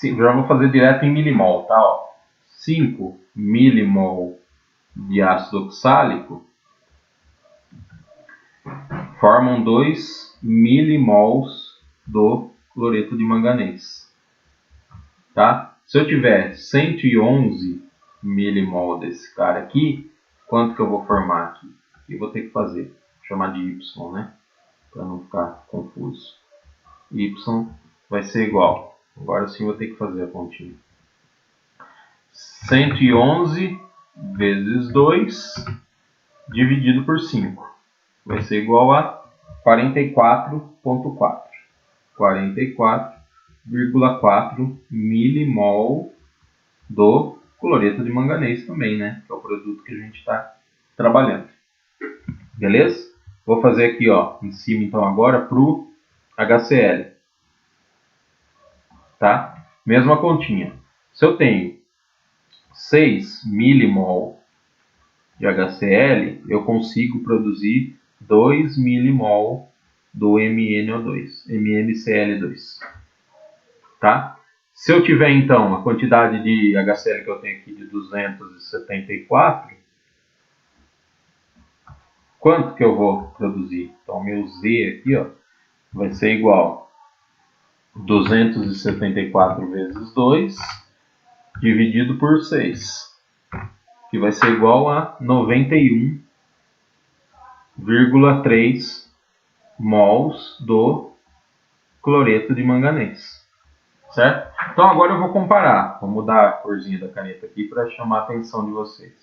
já vou fazer direto em milimol, tá? 5 milimol de ácido oxálico formam 2 milimols do cloreto de manganês. Tá? Se eu tiver 111 milimol desse cara aqui, quanto que eu vou formar aqui? Eu vou ter que fazer, vou chamar de Y, né? Para não ficar confuso. Y vai ser igual, agora sim vou ter que fazer a continha. 111 vezes 2 dividido por 5. Vai ser igual a 44,4. 44,4 milimol do cloreto de manganês também, né? Que é o produto que a gente está trabalhando. Beleza? Vou fazer aqui, em cima então agora para o HCl. Tá? Mesma continha. Se eu tenho 6 milimol de HCl, eu consigo produzir 2 milimol do MnCl2. Tá? Se eu tiver então a quantidade de HCl que eu tenho aqui de 274, quanto que eu vou produzir? Então meu Z aqui vai ser igual a 274 vezes 2 dividido por 6, que vai ser igual a 91,3 mols do cloreto de manganês. Certo? Então agora eu vou comparar. Vou mudar a corzinha da caneta aqui para chamar a atenção de vocês.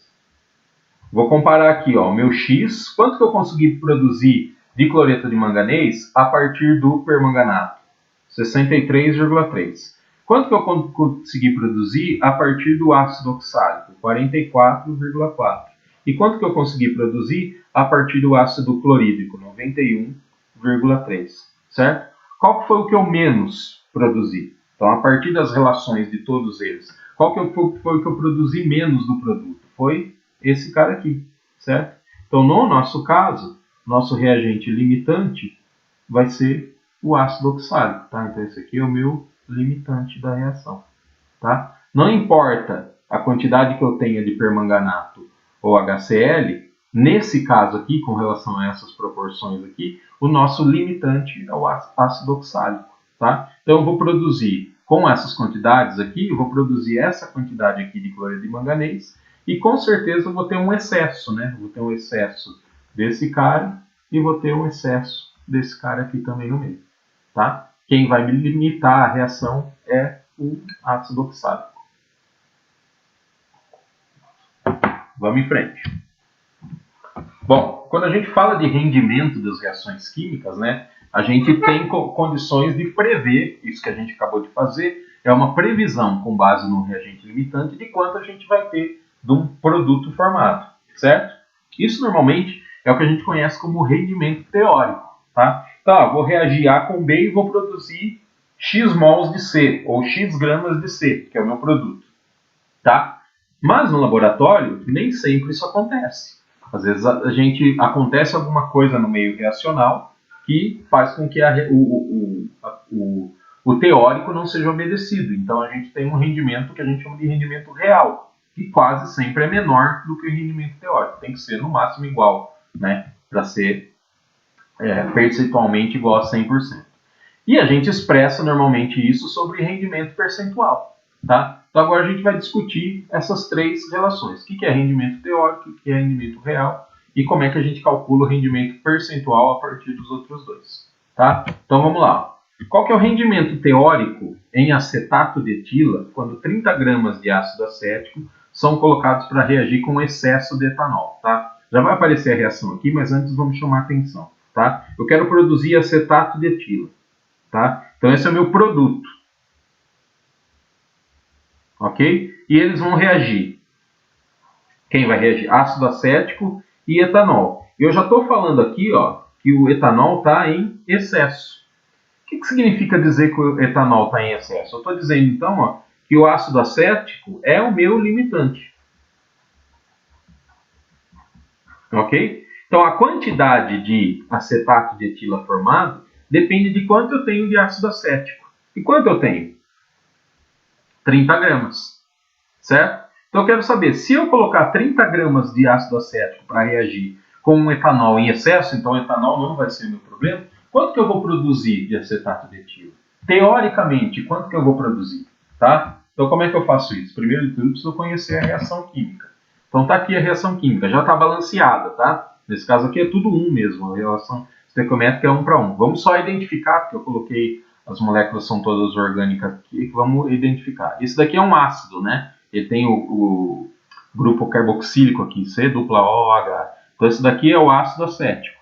Vou comparar aqui, o meu X, quanto que eu consegui produzir de cloreto de manganês a partir do permanganato? 63,3. Quanto que eu consegui produzir a partir do ácido oxálico? 44,4. E quanto que eu consegui produzir a partir do ácido clorídrico? 91,3. Certo? Qual que foi o que eu menos produzi? Então, a partir das relações de todos eles, qual que foi o que eu produzi menos do produto? Foi esse cara aqui, certo? Então, no nosso caso, nosso reagente limitante vai ser o ácido oxálico, tá? Então, esse aqui é o meu limitante da reação, tá? Não importa a quantidade que eu tenha de permanganato ou HCl, Nesse caso aqui, com relação a essas proporções aqui, o nosso limitante é o ácido oxálico, tá? Então eu vou produzir, com essas quantidades aqui, eu vou produzir essa quantidade aqui de cloreto de manganês e com certeza eu vou ter um excesso, né? Vou ter um excesso desse cara e vou ter um excesso desse cara aqui também no meio, tá? Quem vai me limitar a reação é o ácido oxálico. Vamos em frente. Bom, quando a gente fala de rendimento das reações químicas, né, a gente tem condições de prever, isso que a gente acabou de fazer, é uma previsão com base no reagente limitante de quanto a gente vai ter de um produto formado, certo? Isso normalmente é o que a gente conhece como rendimento teórico, tá? Então, vou reagir A com B e vou produzir X mols de C, ou X gramas de C, que é o meu produto, tá? Mas no laboratório, nem sempre isso acontece. Às vezes acontece alguma coisa no meio reacional que faz com que o teórico não seja obedecido. Então a gente tem um rendimento que a gente chama de rendimento real, que quase sempre é menor do que o rendimento teórico. Tem que ser no máximo igual, né, para ser percentualmente igual a 100%. E a gente expressa normalmente isso sobre rendimento percentual, tá? Então agora a gente vai discutir essas três relações. O que é rendimento teórico, o que é rendimento real e como é que a gente calcula o rendimento percentual a partir dos outros dois, tá? Então vamos lá. Qual que é o rendimento teórico em acetato de etila quando 30 gramas de ácido acético são colocados para reagir com excesso de etanol, tá? Já vai aparecer a reação aqui, mas antes vamos chamar atenção, tá? Eu quero produzir acetato de etila. Tá? Então esse é o meu produto. Ok? E eles vão reagir. Quem vai reagir? Ácido acético e etanol. E eu já estou falando aqui, ó, que o etanol está em excesso. O que significa dizer que o etanol está em excesso? Eu estou dizendo então, ó, que o ácido acético é o meu limitante. Ok? Então a quantidade de acetato de etila formado depende de quanto eu tenho de ácido acético. E quanto eu tenho? 30 gramas, certo? Então eu quero saber, se eu colocar 30 gramas de ácido acético para reagir com um etanol em excesso, então o etanol não vai ser meu problema, quanto que eu vou produzir de acetato de etila? Teoricamente, quanto que eu vou produzir? Tá? Então como é que eu faço isso? Primeiro de tudo, eu preciso conhecer a reação química. Então está aqui a reação química, já está balanceada, tá? Nesse caso aqui é tudo 1 mesmo, a relação estequiométrica é 1 para 1. Vamos só identificar, porque eu coloquei as moléculas são todas orgânicas aqui, vamos identificar. Esse daqui é um ácido, né? Ele tem o grupo carboxílico aqui, C dupla OH. Então esse daqui é o ácido acético.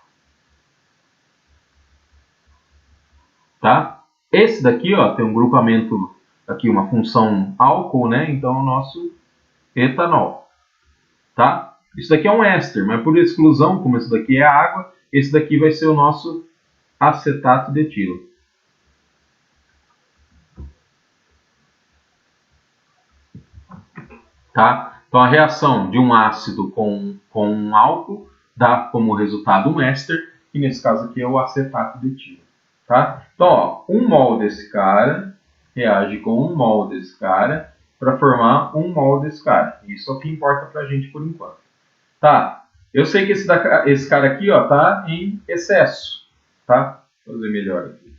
Tá? Esse daqui, ó, tem um grupamento aqui, uma função álcool, né? Então é o nosso etanol. Tá? Isso daqui é um éster, mas por exclusão, como esse daqui é água, esse daqui vai ser o nosso acetato de etilo. Tá? Então a reação de um ácido com um álcool dá como resultado um éster, que nesse caso aqui é o acetato de etilo. Tá? Então, ó, 1 mol desse cara reage com 1 mol desse cara para formar 1 mol desse cara. Isso é o que importa para a gente por enquanto. Tá? Eu sei que esse cara aqui está em excesso. Tá? Vou fazer melhor aqui.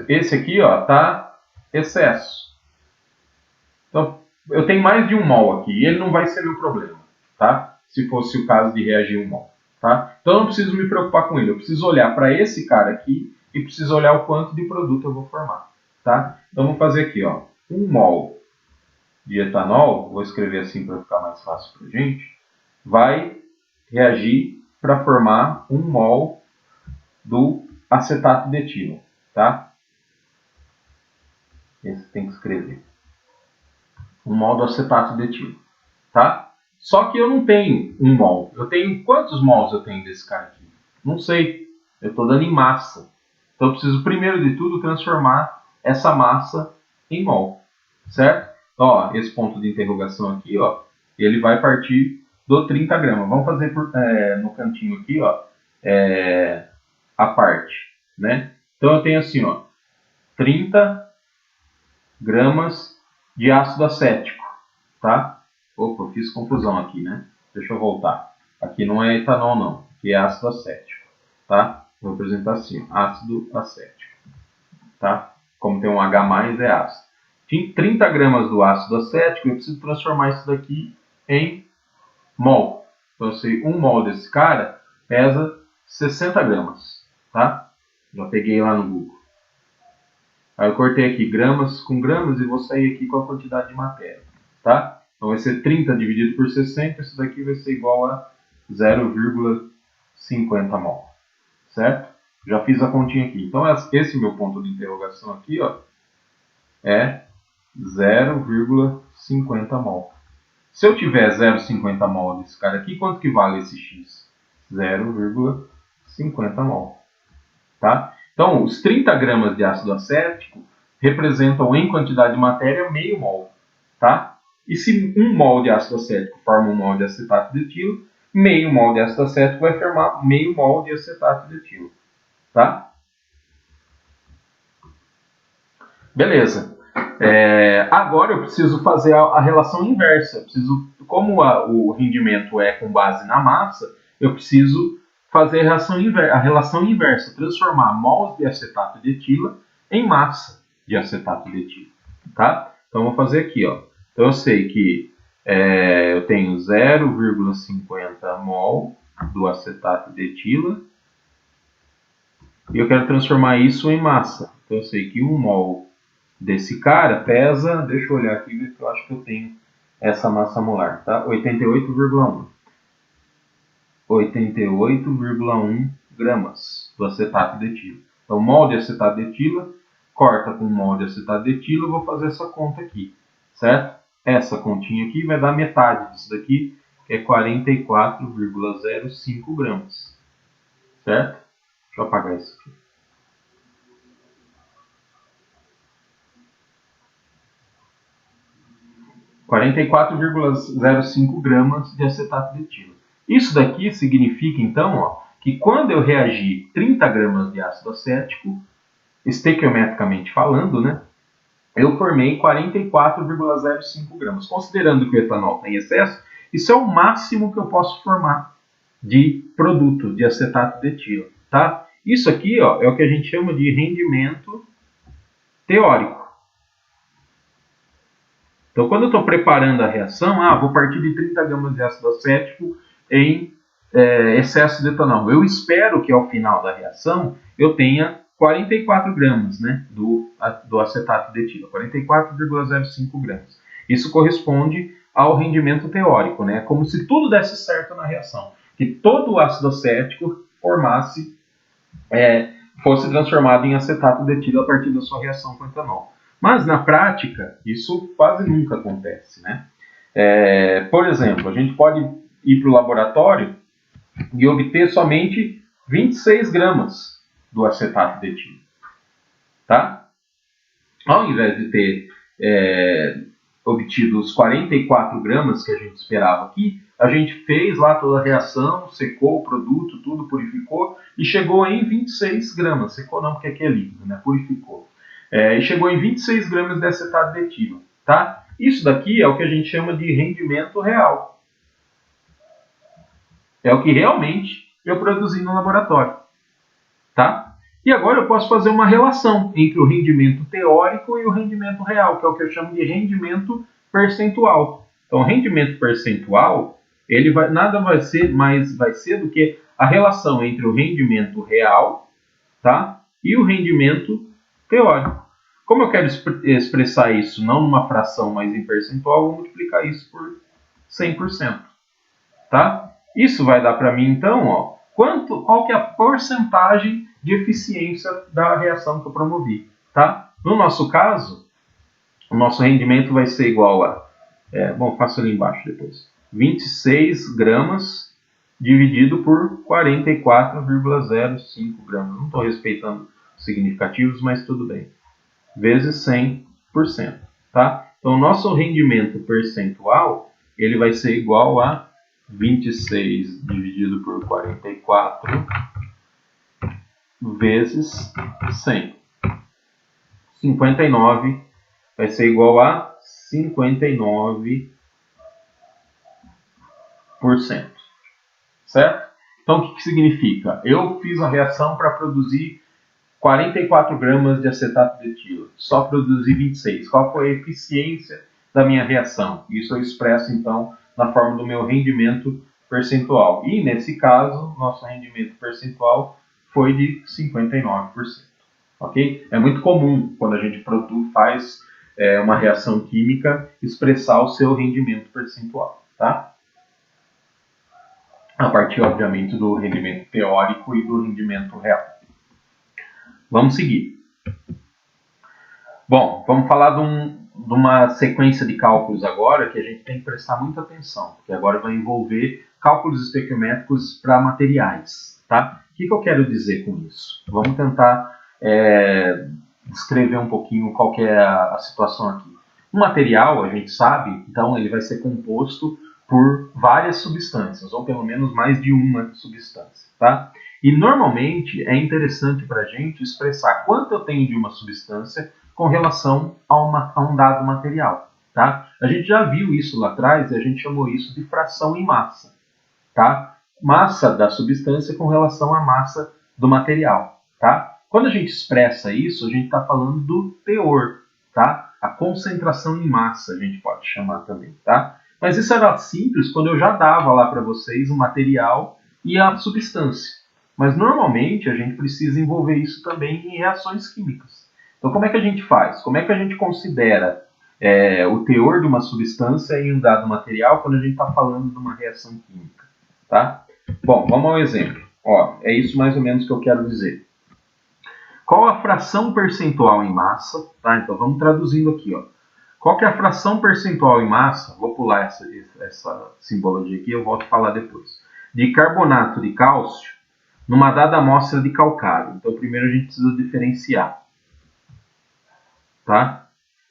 Esse aqui está excesso. Então, eu tenho mais de 1 mol aqui e ele não vai ser meu problema, tá? Se fosse o caso de reagir 1 mol, tá? Então eu não preciso me preocupar com ele, eu preciso olhar para esse cara aqui e preciso olhar o quanto de produto eu vou formar, tá? Então vamos fazer aqui, ó, 1 mol de etanol, vou escrever assim para ficar mais fácil para a gente, vai reagir para formar 1 mol do acetato de etilo, tá? Esse tem que escrever. 1 mol do acetato de etilo, tá? Só que eu não tenho 1 mol. Eu tenho quantos mols eu tenho desse cara aqui? Não sei. Eu estou dando em massa. Então eu preciso primeiro de tudo transformar essa massa em mol, certo? Então, ó, esse ponto de interrogação aqui, ó, ele vai partir do 30 gramas. Vamos fazer no cantinho aqui, ó, a parte, né? Então eu tenho assim, ó, 30 gramas de ácido acético, tá? Opa, eu fiz confusão aqui, né? Deixa eu voltar. Aqui não é etanol não, aqui é ácido acético, tá? Vou apresentar assim, ácido acético, tá? Como tem um H+, é ácido. 30 gramas do ácido acético, eu preciso transformar isso daqui em mol. Então, eu sei, 1 mol desse cara pesa 60 gramas, tá? Já peguei lá no Google. Aí eu cortei aqui gramas com gramas e vou sair aqui com a quantidade de matéria, tá? Então vai ser 30 dividido por 60, isso daqui vai ser igual a 0,50 mol, certo? Já fiz a continha aqui. Então esse meu ponto de interrogação aqui, ó, é 0,50 mol. Se eu tiver 0,50 mol desse cara aqui, quanto que vale esse X? 0,50 mol, tá? Então, os 30 gramas de ácido acético representam em quantidade de matéria meio mol, tá? E se 1 mol de ácido acético forma 1 mol de acetato de etilo, meio mol de ácido acético vai formar meio mol de acetato de etilo, tá? Beleza. Agora eu preciso fazer a relação inversa. Como o rendimento é com base na massa, eu preciso fazer a relação inversa, transformar mols de acetato de etila em massa de acetato de etila, tá? Então eu vou fazer aqui, ó. Então eu sei que eu tenho 0,50 mol do acetato de etila e eu quero transformar isso em massa. Então eu sei que 1 mol desse cara pesa, deixa eu olhar aqui, que eu acho que eu tenho essa massa molar, tá? 88,1. 88,1 gramas do acetato de etila. Então, mol de acetato de etila, corta com mol de acetato de etila, eu vou fazer essa conta aqui, certo? Essa continha aqui vai dar metade disso daqui, que é 44,05 gramas, certo? Deixa eu apagar isso aqui. 44,05 gramas de acetato de etila. Isso daqui significa, então, ó, que quando eu reagir 30 gramas de ácido acético, estequiometricamente falando, né, eu formei 44,05 gramas. Considerando que o etanol tem excesso, isso é o máximo que eu posso formar de produto de acetato de etila, tá? Isso aqui, ó, é o que a gente chama de rendimento teórico. Então, quando eu estou preparando a reação, vou partir de 30 gramas de ácido acético em excesso de etanol. Eu espero que ao final da reação eu tenha 44 gramas, né, do acetato de etila, 44,05 gramas. Isso corresponde ao rendimento teórico, né? Como se tudo desse certo na reação, que todo o ácido acético fosse transformado em acetato de etila a partir da sua reação com etanol. Mas na prática, isso quase nunca acontece, né? Por exemplo, a gente pode ir para o laboratório e obter somente 26 gramas do acetato de etila, tá? Ao invés de ter obtido os 44 gramas que a gente esperava aqui, a gente fez lá toda a reação, secou o produto, tudo purificou e chegou em 26 gramas. Secou não, porque aqui é líquido, né? Purificou. E chegou em 26 gramas de acetato de etila, tá? Isso daqui é o que a gente chama de rendimento real. É o que realmente eu produzi no laboratório, tá? E agora eu posso fazer uma relação entre o rendimento teórico e o rendimento real, que é o que eu chamo de rendimento percentual. Então, o rendimento percentual, ele nada vai ser do que a relação entre o rendimento real, tá? E o rendimento teórico. Como eu quero expressar isso não numa fração, mas em percentual, eu vou multiplicar isso por 100%, tá? Isso vai dar para mim, então, ó, qual que é a porcentagem de eficiência da reação que eu promovi, tá? No nosso caso, o nosso rendimento vai ser igual a, faço ali embaixo depois, 26 gramas dividido por 44,05 gramas. Não estou respeitando os significativos, mas tudo bem. Vezes 100%, tá? Então, o nosso rendimento percentual, ele vai ser igual a 26 dividido por 44 vezes 100. 59 vai ser igual a 59%. certo? Então, o que significa? Eu fiz a reação para produzir 44 gramas de acetato de etilo, só produzi 26. Qual foi a eficiência da minha reação? Isso eu expresso, então, na forma do meu rendimento percentual. E, nesse caso, nosso rendimento percentual foi de 59%. Ok? É muito comum, quando a gente faz uma reação química, expressar o seu rendimento percentual. Tá? A partir, obviamente, do rendimento teórico e do rendimento real. Vamos seguir. Bom, vamos falar de uma sequência de cálculos agora que a gente tem que prestar muita atenção, porque agora vai envolver cálculos estequiométricos para materiais. Tá? O que eu quero dizer com isso? Vamos tentar descrever um pouquinho qual que é a situação aqui. Um material, a gente sabe, então ele vai ser composto por várias substâncias, ou pelo menos mais de uma substância. Tá? E normalmente é interessante para a gente expressar quanto eu tenho de uma substância com relação a um dado material. Tá? A gente já viu isso lá atrás e a gente chamou isso de fração em massa. Tá? Massa da substância com relação à massa do material. Tá? Quando a gente expressa isso, a gente está falando do teor. Tá? A concentração em massa a gente pode chamar também. Tá? Mas isso era simples quando eu já dava lá para vocês o material e a substância. Mas normalmente a gente precisa envolver isso também em reações químicas. Então como é que a gente faz? Como é que a gente considera o teor de uma substância em um dado material quando a gente está falando de uma reação química? Tá? Bom, vamos ao exemplo. Ó, é isso mais ou menos que eu quero dizer. Qual a fração percentual em massa? Tá? Então vamos traduzindo aqui. Ó. Qual que é a fração percentual em massa? Vou pular essa simbologia aqui, eu volto a falar depois. De carbonato de cálcio numa dada amostra de calcário. Então, primeiro a gente precisa diferenciar. Tá?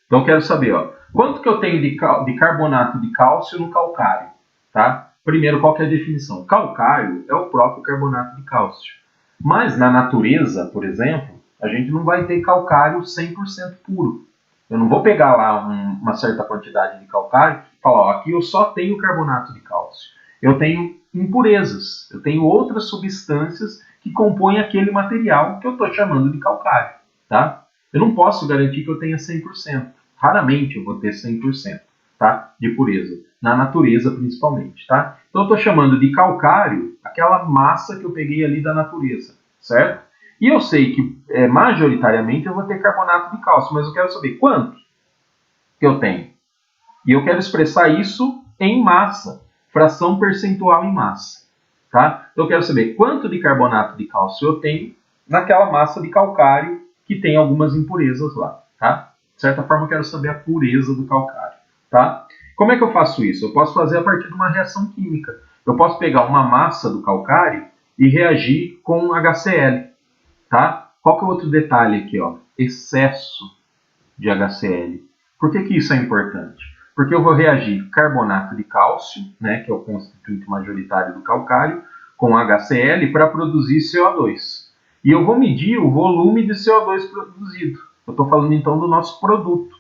Então, eu quero saber, ó, quanto que eu tenho de carbonato de cálcio no calcário. Tá? Primeiro, qual que é a definição? Calcário é o próprio carbonato de cálcio. Mas, na natureza, por exemplo, a gente não vai ter calcário 100% puro. Eu não vou pegar lá uma certa quantidade de calcário e falar, ó, aqui eu só tenho carbonato de cálcio. Eu tenho impurezas, eu tenho outras substâncias que compõem aquele material que eu estou chamando de calcário. Tá? Eu não posso garantir que eu tenha 100%. Raramente eu vou ter 100%, tá? De pureza. Na natureza, principalmente. Tá? Então eu estou chamando de calcário aquela massa que eu peguei ali da natureza. Certo? E eu sei que majoritariamente eu vou ter carbonato de cálcio, mas eu quero saber quanto que eu tenho. E eu quero expressar isso em massa. Fração percentual em massa. Tá? Então eu quero saber quanto de carbonato de cálcio eu tenho naquela massa de calcário que tem algumas impurezas lá. Tá? De certa forma eu quero saber a pureza do calcário. Tá? Como é que eu faço isso? Eu posso fazer a partir de uma reação química. Eu posso pegar uma massa do calcário e reagir com HCl. Tá? Qual que é o outro detalhe aqui? Ó? Excesso de HCl. Por que isso é importante? Porque eu vou reagir carbonato de cálcio, né, que é o constituinte majoritário do calcário, com HCl para produzir CO2. E eu vou medir o volume de CO2 produzido. Eu estou falando então do nosso produto.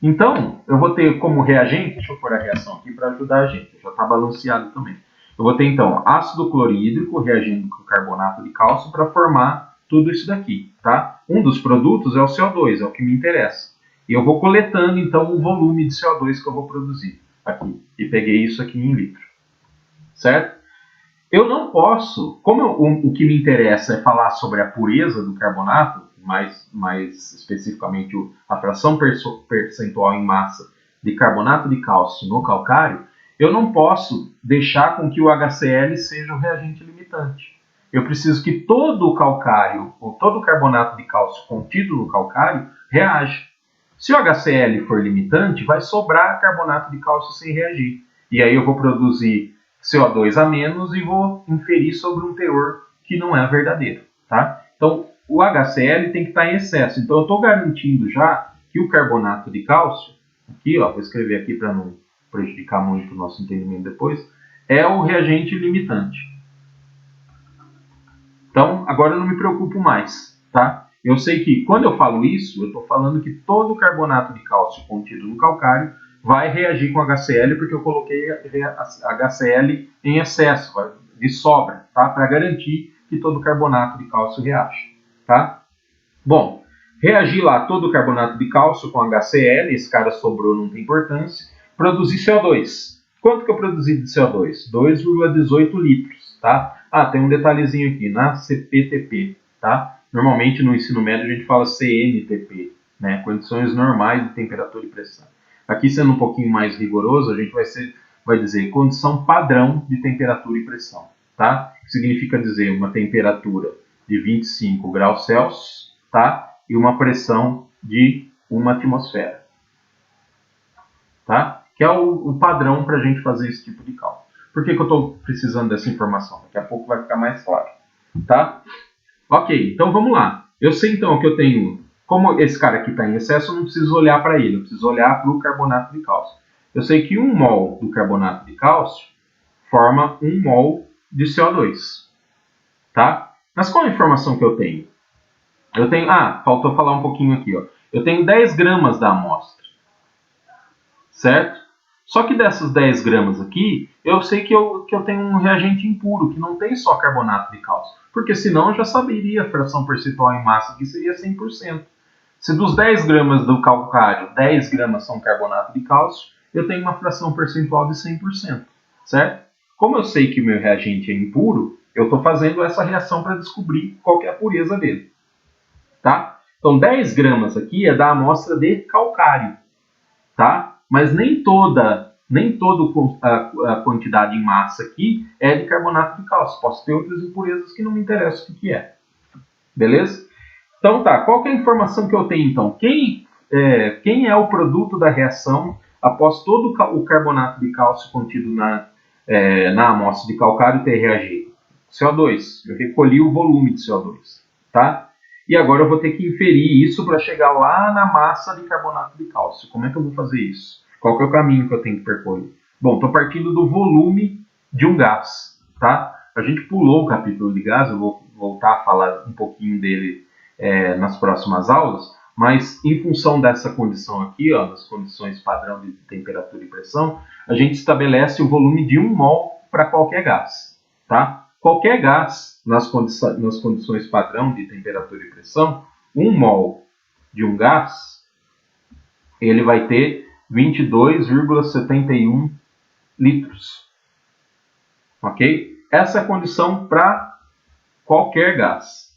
Então, eu vou ter como reagente, deixa eu pôr a reação aqui para ajudar a gente, já está balanceado também. Eu vou ter então ácido clorídrico reagindo com carbonato de cálcio para formar tudo isso daqui. Tá? Um dos produtos é o CO2, é o que me interessa. E eu vou coletando, então, o volume de CO2 que eu vou produzir aqui. E peguei isso aqui em litro. Certo? Eu não posso, como o que me interessa é falar sobre a pureza do carbonato, mais especificamente a fração percentual em massa de carbonato de cálcio no calcário, eu não posso deixar com que o HCl seja o reagente limitante. Eu preciso que todo o calcário, ou todo o carbonato de cálcio contido no calcário, reaja. Se o HCl for limitante, vai sobrar carbonato de cálcio sem reagir. E aí eu vou produzir CO2 a menos e vou inferir sobre um teor que não é verdadeiro. Tá? Então, o HCl tem que estar em excesso. Então, eu estou garantindo já que o carbonato de cálcio, aqui, ó, vou escrever aqui para não prejudicar muito o nosso entendimento depois, é o reagente limitante. Então, agora eu não me preocupo mais. Tá? Eu sei que quando eu falo isso, eu estou falando que todo o carbonato de cálcio contido no calcário vai reagir com HCl, porque eu coloquei HCl em excesso, vai de sobra, tá? Para garantir que todo o carbonato de cálcio reaja, tá? Bom, reagir lá todo o carbonato de cálcio com HCl, esse cara sobrou, não tem importância, produzir CO2. Quanto que eu produzi de CO2? 2,18 litros, tá? Ah, tem um detalhezinho aqui, na CPTP, tá? Normalmente no ensino médio a gente fala CNTP, né? Condições normais de temperatura e pressão. Aqui, sendo um pouquinho mais rigoroso, a gente vai dizer condição padrão de temperatura e pressão, tá? Significa dizer uma temperatura de 25 graus Celsius, tá? E uma pressão de 1 atmosfera, tá? Que é o padrão para a gente fazer esse tipo de cálculo. Por que eu estou precisando dessa informação? Daqui a pouco vai ficar mais claro, tá? Ok, então vamos lá. Eu sei então que eu tenho, como esse cara aqui está em excesso, eu não preciso olhar para ele, eu preciso olhar para o carbonato de cálcio. Eu sei que 1 mol do carbonato de cálcio forma 1 mol de CO2, tá? Mas qual a informação que eu tenho? Eu tenho, faltou falar um pouquinho aqui, ó. Eu tenho 10 gramas da amostra, certo? Só que dessas 10 gramas aqui, eu sei que eu tenho um reagente impuro, que não tem só carbonato de cálcio. Porque senão eu já saberia a fração percentual em massa, que seria 100%. Se dos 10 gramas do calcário, 10 gramas são carbonato de cálcio, eu tenho uma fração percentual de 100%, certo? Como eu sei que o meu reagente é impuro, eu estou fazendo essa reação para descobrir qual que é a pureza dele, tá? Então 10 gramas aqui é da amostra de calcário, tá? Mas nem toda a quantidade em massa aqui é de carbonato de cálcio. Posso ter outras impurezas que não me interessam o que é. Beleza? Então tá, qual que é a informação que eu tenho então? Quem é o produto da reação após todo o carbonato de cálcio contido na amostra de calcário ter reagido? CO2. Eu recolhi o volume de CO2, tá? E agora eu vou ter que inferir isso para chegar lá na massa de carbonato de cálcio. Como é que eu vou fazer isso? Qual que é o caminho que eu tenho que percorrer? Bom, estou partindo do volume de um gás, tá? A gente pulou o capítulo de gás, eu vou voltar a falar um pouquinho dele nas próximas aulas, mas em função dessa condição aqui, ó, das condições padrão de temperatura e pressão, a gente estabelece o volume de 1 mol para qualquer gás, tá? Qualquer gás, nas condições padrão de temperatura e pressão, 1 mol de um gás, ele vai ter 22,71 litros. Ok? Essa é a condição para qualquer gás.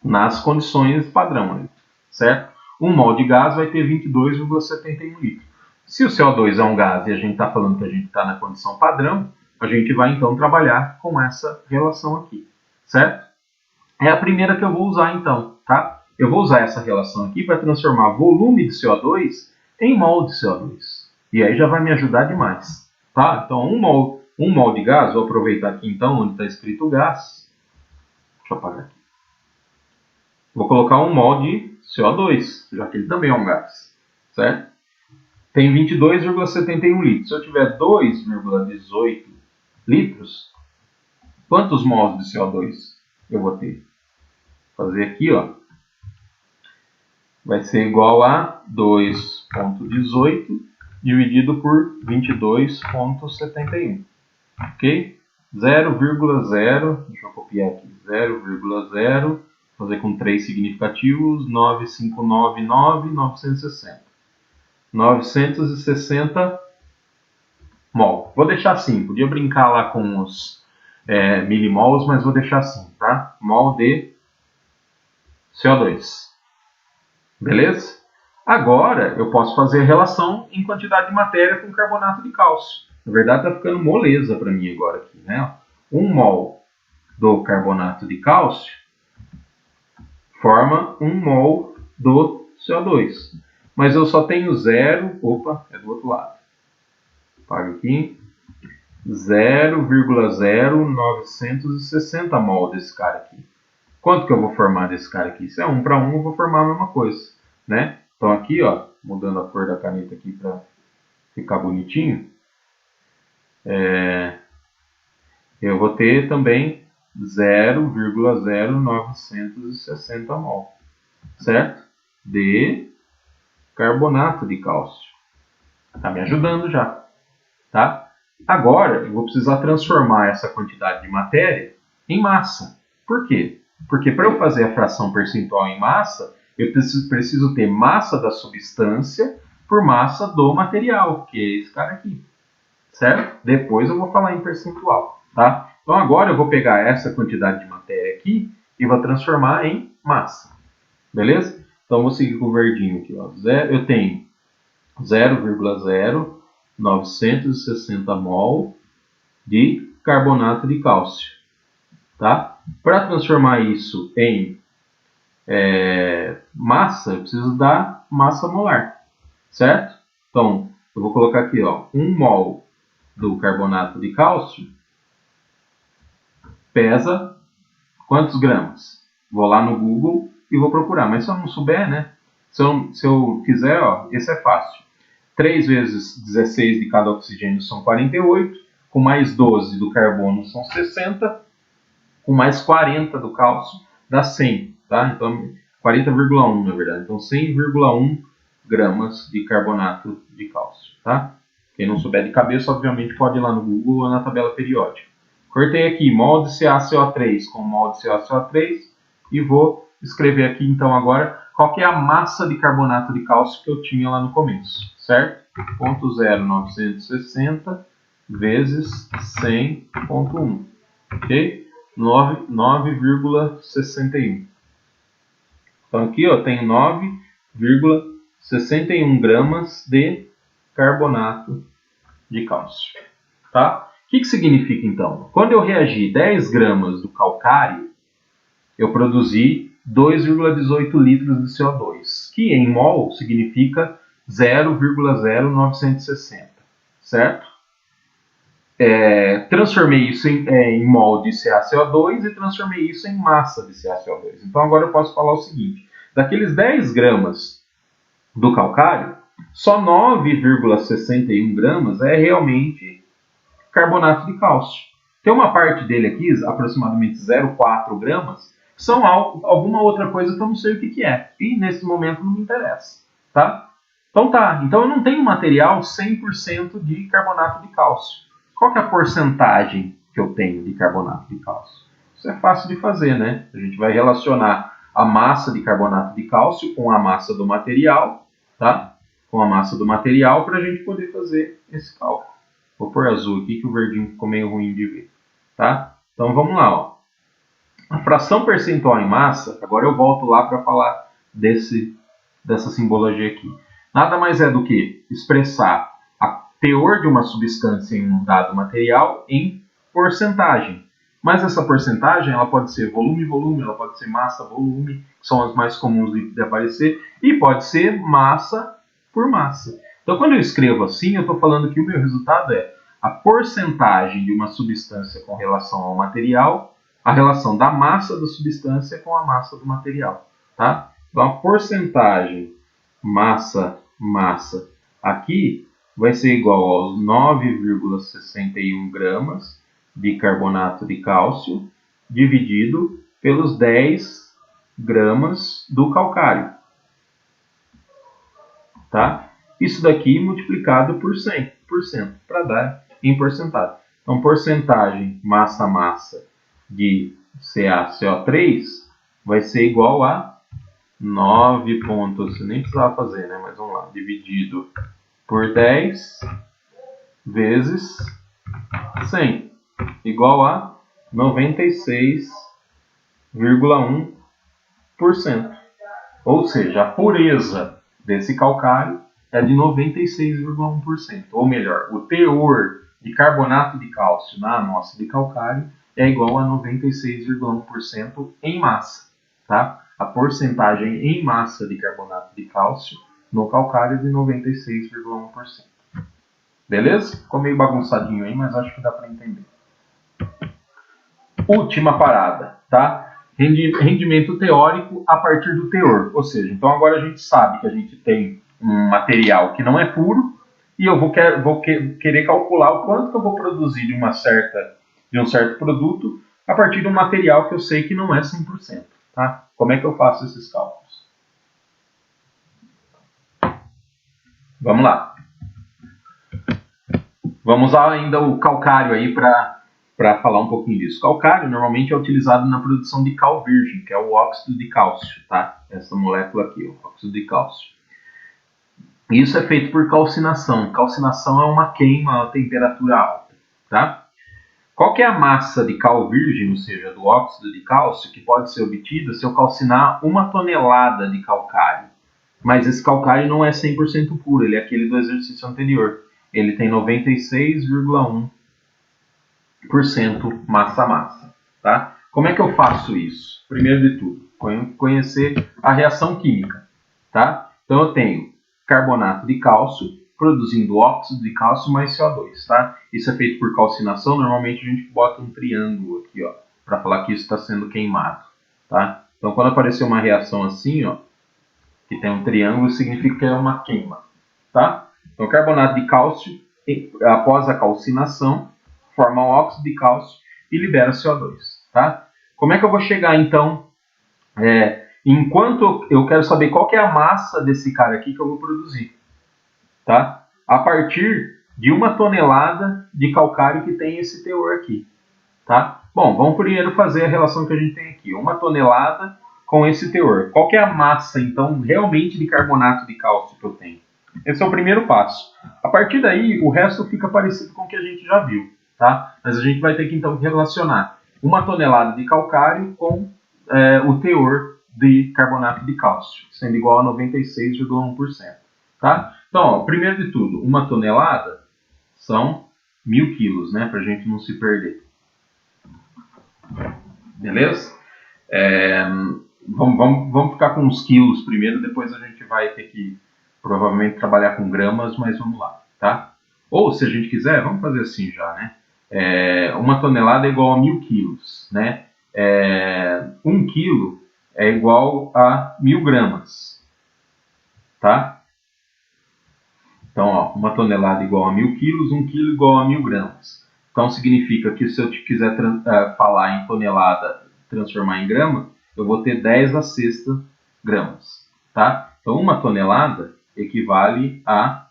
Nas condições padrão, certo? 1 mol de gás vai ter 22,71 litros. Se o CO2 é um gás e a gente está falando que a gente está na condição padrão, a gente vai então trabalhar com essa relação aqui, certo? É a primeira que eu vou usar então, tá? Eu vou usar essa relação aqui para transformar volume de CO2 em mol de CO2. E aí já vai me ajudar demais, tá? Então 1 mol de gás, vou aproveitar aqui então onde está escrito gás. Deixa eu apagar aqui. Vou colocar 1 mol de CO2, já que ele também é um gás, certo? Tem 22,71 litros. Se eu tiver 2,18 litros, quantos mols de CO2 eu vou ter? Vou fazer aqui, ó. Vai ser igual a 2,18 dividido por 22,71. Ok? 0,0, deixa eu copiar aqui, 0,0, fazer com 3 significativos, 9,599,960. 960 mol. Vou deixar assim, podia brincar lá com os milimols, mas vou deixar assim, tá? Mol de CO2. Beleza? Agora eu posso fazer a relação em quantidade de matéria com carbonato de cálcio. Na verdade está ficando moleza para mim agora aqui, né? 1 mol do carbonato de cálcio forma 1 mol do CO2. Mas eu só tenho 0, opa, é do outro lado. Apago aqui. 0,0960 mol desse cara aqui. Quanto que eu vou formar desse cara aqui? Se é 1 para 1, eu vou formar a mesma coisa, né? Então aqui, ó, mudando a cor da caneta aqui para ficar bonitinho, eu vou ter também 0,0960 mol, certo? De carbonato de cálcio. Tá me ajudando já. tá? Agora, eu vou precisar transformar essa quantidade de matéria em massa. Por quê? Porque para eu fazer a fração percentual em massa, eu preciso ter massa da substância por massa do material, que é esse cara aqui, certo? Depois eu vou falar em percentual, tá? Então agora eu vou pegar essa quantidade de matéria aqui e vou transformar em massa, beleza? Então eu vou seguir com o verdinho aqui, ó. Eu tenho 0,0960 mol de carbonato de cálcio, tá? Para transformar isso em massa, eu preciso da massa molar, certo? Então, eu vou colocar aqui, ó, 1 mol do carbonato de cálcio pesa quantos gramas? Vou lá no Google e vou procurar, mas se eu não souber, né? Se eu quiser, ó, esse é fácil. 3 vezes 16 de cada oxigênio são 48, com mais 12 do carbono são 60, com mais 40 do cálcio dá 100, tá? Então, 40,1 na verdade. Então, 100,1 gramas de carbonato de cálcio, tá? Quem não souber de cabeça, obviamente, pode ir lá no Google ou na tabela periódica. Cortei aqui mol de CaCO3 com mol de CaCO3 e vou escrever aqui, então, agora, qual que é a massa de carbonato de cálcio que eu tinha lá no começo, certo? 0,960 vezes 100,1, ok? 9,61. Então aqui eu tenho 9,61 gramas de carbonato de cálcio. Tá? O que significa então? Quando eu reagir 10 gramas do calcário, eu produzi 2,18 litros de CO2, que em mol significa 0,0960, certo? Transformei isso em mol de CaCO2 e transformei isso em massa de CaCO2. Então agora eu posso falar o seguinte, daqueles 10 gramas do calcário, só 9,61 gramas é realmente carbonato de cálcio. Tem uma parte dele aqui, aproximadamente 0,4 gramas, são alguma outra coisa que eu não sei o que é. E nesse momento não me interessa. Tá? Então eu não tenho material 100% de carbonato de cálcio. Qual que é a porcentagem que eu tenho de carbonato de cálcio? Isso é fácil de fazer, né? A gente vai relacionar a massa de carbonato de cálcio com a massa do material, tá? Com a massa do material para a gente poder fazer esse cálculo. Vou pôr azul aqui que o verdinho ficou meio ruim de ver, tá? Então vamos lá, ó. A fração percentual em massa, agora eu volto lá para falar dessa simbologia aqui. Nada mais é do que expressar a teor de uma substância em um dado material em porcentagem. Mas essa porcentagem ela pode ser volume, ela pode ser massa-volume, que são as mais comuns de aparecer, e pode ser massa por massa. Então, quando eu escrevo assim, eu estou falando que o meu resultado é a porcentagem de uma substância com relação ao material, a relação da massa da substância com a massa do material. Tá? Então, a porcentagem massa aqui vai ser igual aos 9,61 gramas de carbonato de cálcio dividido pelos 10 gramas do calcário. Tá? Isso daqui multiplicado por 100% para dar em porcentagem. Então, porcentagem massa de CaCO3 vai ser igual a 9 pontos, nem precisava fazer, né? Mas vamos lá, dividido por 10 vezes 100, igual a 96,1%. Ou seja, a pureza desse calcário é de 96,1%. Ou melhor, o teor de carbonato de cálcio na amostra de calcário é igual a 96,1% em massa. Tá? A porcentagem em massa de carbonato de cálcio no calcário é de 96,1%. Beleza? Ficou meio bagunçadinho aí, mas acho que dá para entender. Última parada, tá? Rendimento teórico a partir do teor. Ou seja, então agora a gente sabe que a gente tem um material que não é puro e eu vou querer calcular o quanto que eu vou produzir de um certo produto a partir de um material que eu sei que não é 100%. Tá? Como é que eu faço esses cálculos? Vamos lá. Vamos usar ainda o calcário aí para falar um pouquinho disso. Calcário normalmente é utilizado na produção de cal virgem, que é o óxido de cálcio, tá? Essa molécula aqui, o óxido de cálcio. Isso é feito por calcinação. Calcinação é uma queima a temperatura alta, tá? Qual que é a massa de cal virgem, ou seja, do óxido de cálcio, que pode ser obtida se eu calcinar 1 tonelada de calcário? Mas esse calcário não é 100% puro, ele é aquele do exercício anterior. Ele tem 96,1% massa-massa, tá? Como é que eu faço isso? Primeiro de tudo, conhecer a reação química, tá? Então eu tenho carbonato de cálcio produzindo óxido de cálcio mais CO2, tá? Isso é feito por calcinação, normalmente a gente bota um triângulo aqui, ó, para falar que isso está sendo queimado, tá? Então quando aparecer uma reação assim, ó, que tem um triângulo, significa que é uma queima, tá? Então carbonato de cálcio, após a calcinação, forma óxido de cálcio e libera CO2, tá? Como é que eu vou chegar então? Enquanto eu quero saber qual que é a massa desse cara aqui que eu vou produzir, tá? A partir de 1 tonelada de calcário que tem esse teor aqui, tá? Bom, vamos primeiro fazer a relação que a gente tem aqui, 1 tonelada com esse teor. Qual que é a massa, então, realmente de carbonato de cálcio que eu tenho? Esse é o primeiro passo. A partir daí, o resto fica parecido com o que a gente já viu, tá? Mas a gente vai ter que, então, relacionar 1 tonelada de calcário com o teor de carbonato de cálcio, sendo igual a 96,1%, tá? Então, ó, primeiro de tudo, 1 tonelada são 1.000 quilos, né? Para a gente não se perder. Beleza? Vamos ficar com os quilos primeiro, depois a gente vai ter que provavelmente trabalhar com gramas, mas vamos lá, tá? Ou se a gente quiser, vamos fazer assim já, né? 1 tonelada é igual a 1.000 quilos, né? 1 quilo é igual a 1.000 gramas, tá? Então, ó, 1 tonelada igual a 1.000 quilos, 1 quilo igual a 1.000 gramas. Então significa que se eu quiser falar em tonelada, transformar em grama, eu vou ter 10 a sexta gramas, tá? Então 1 tonelada equivale a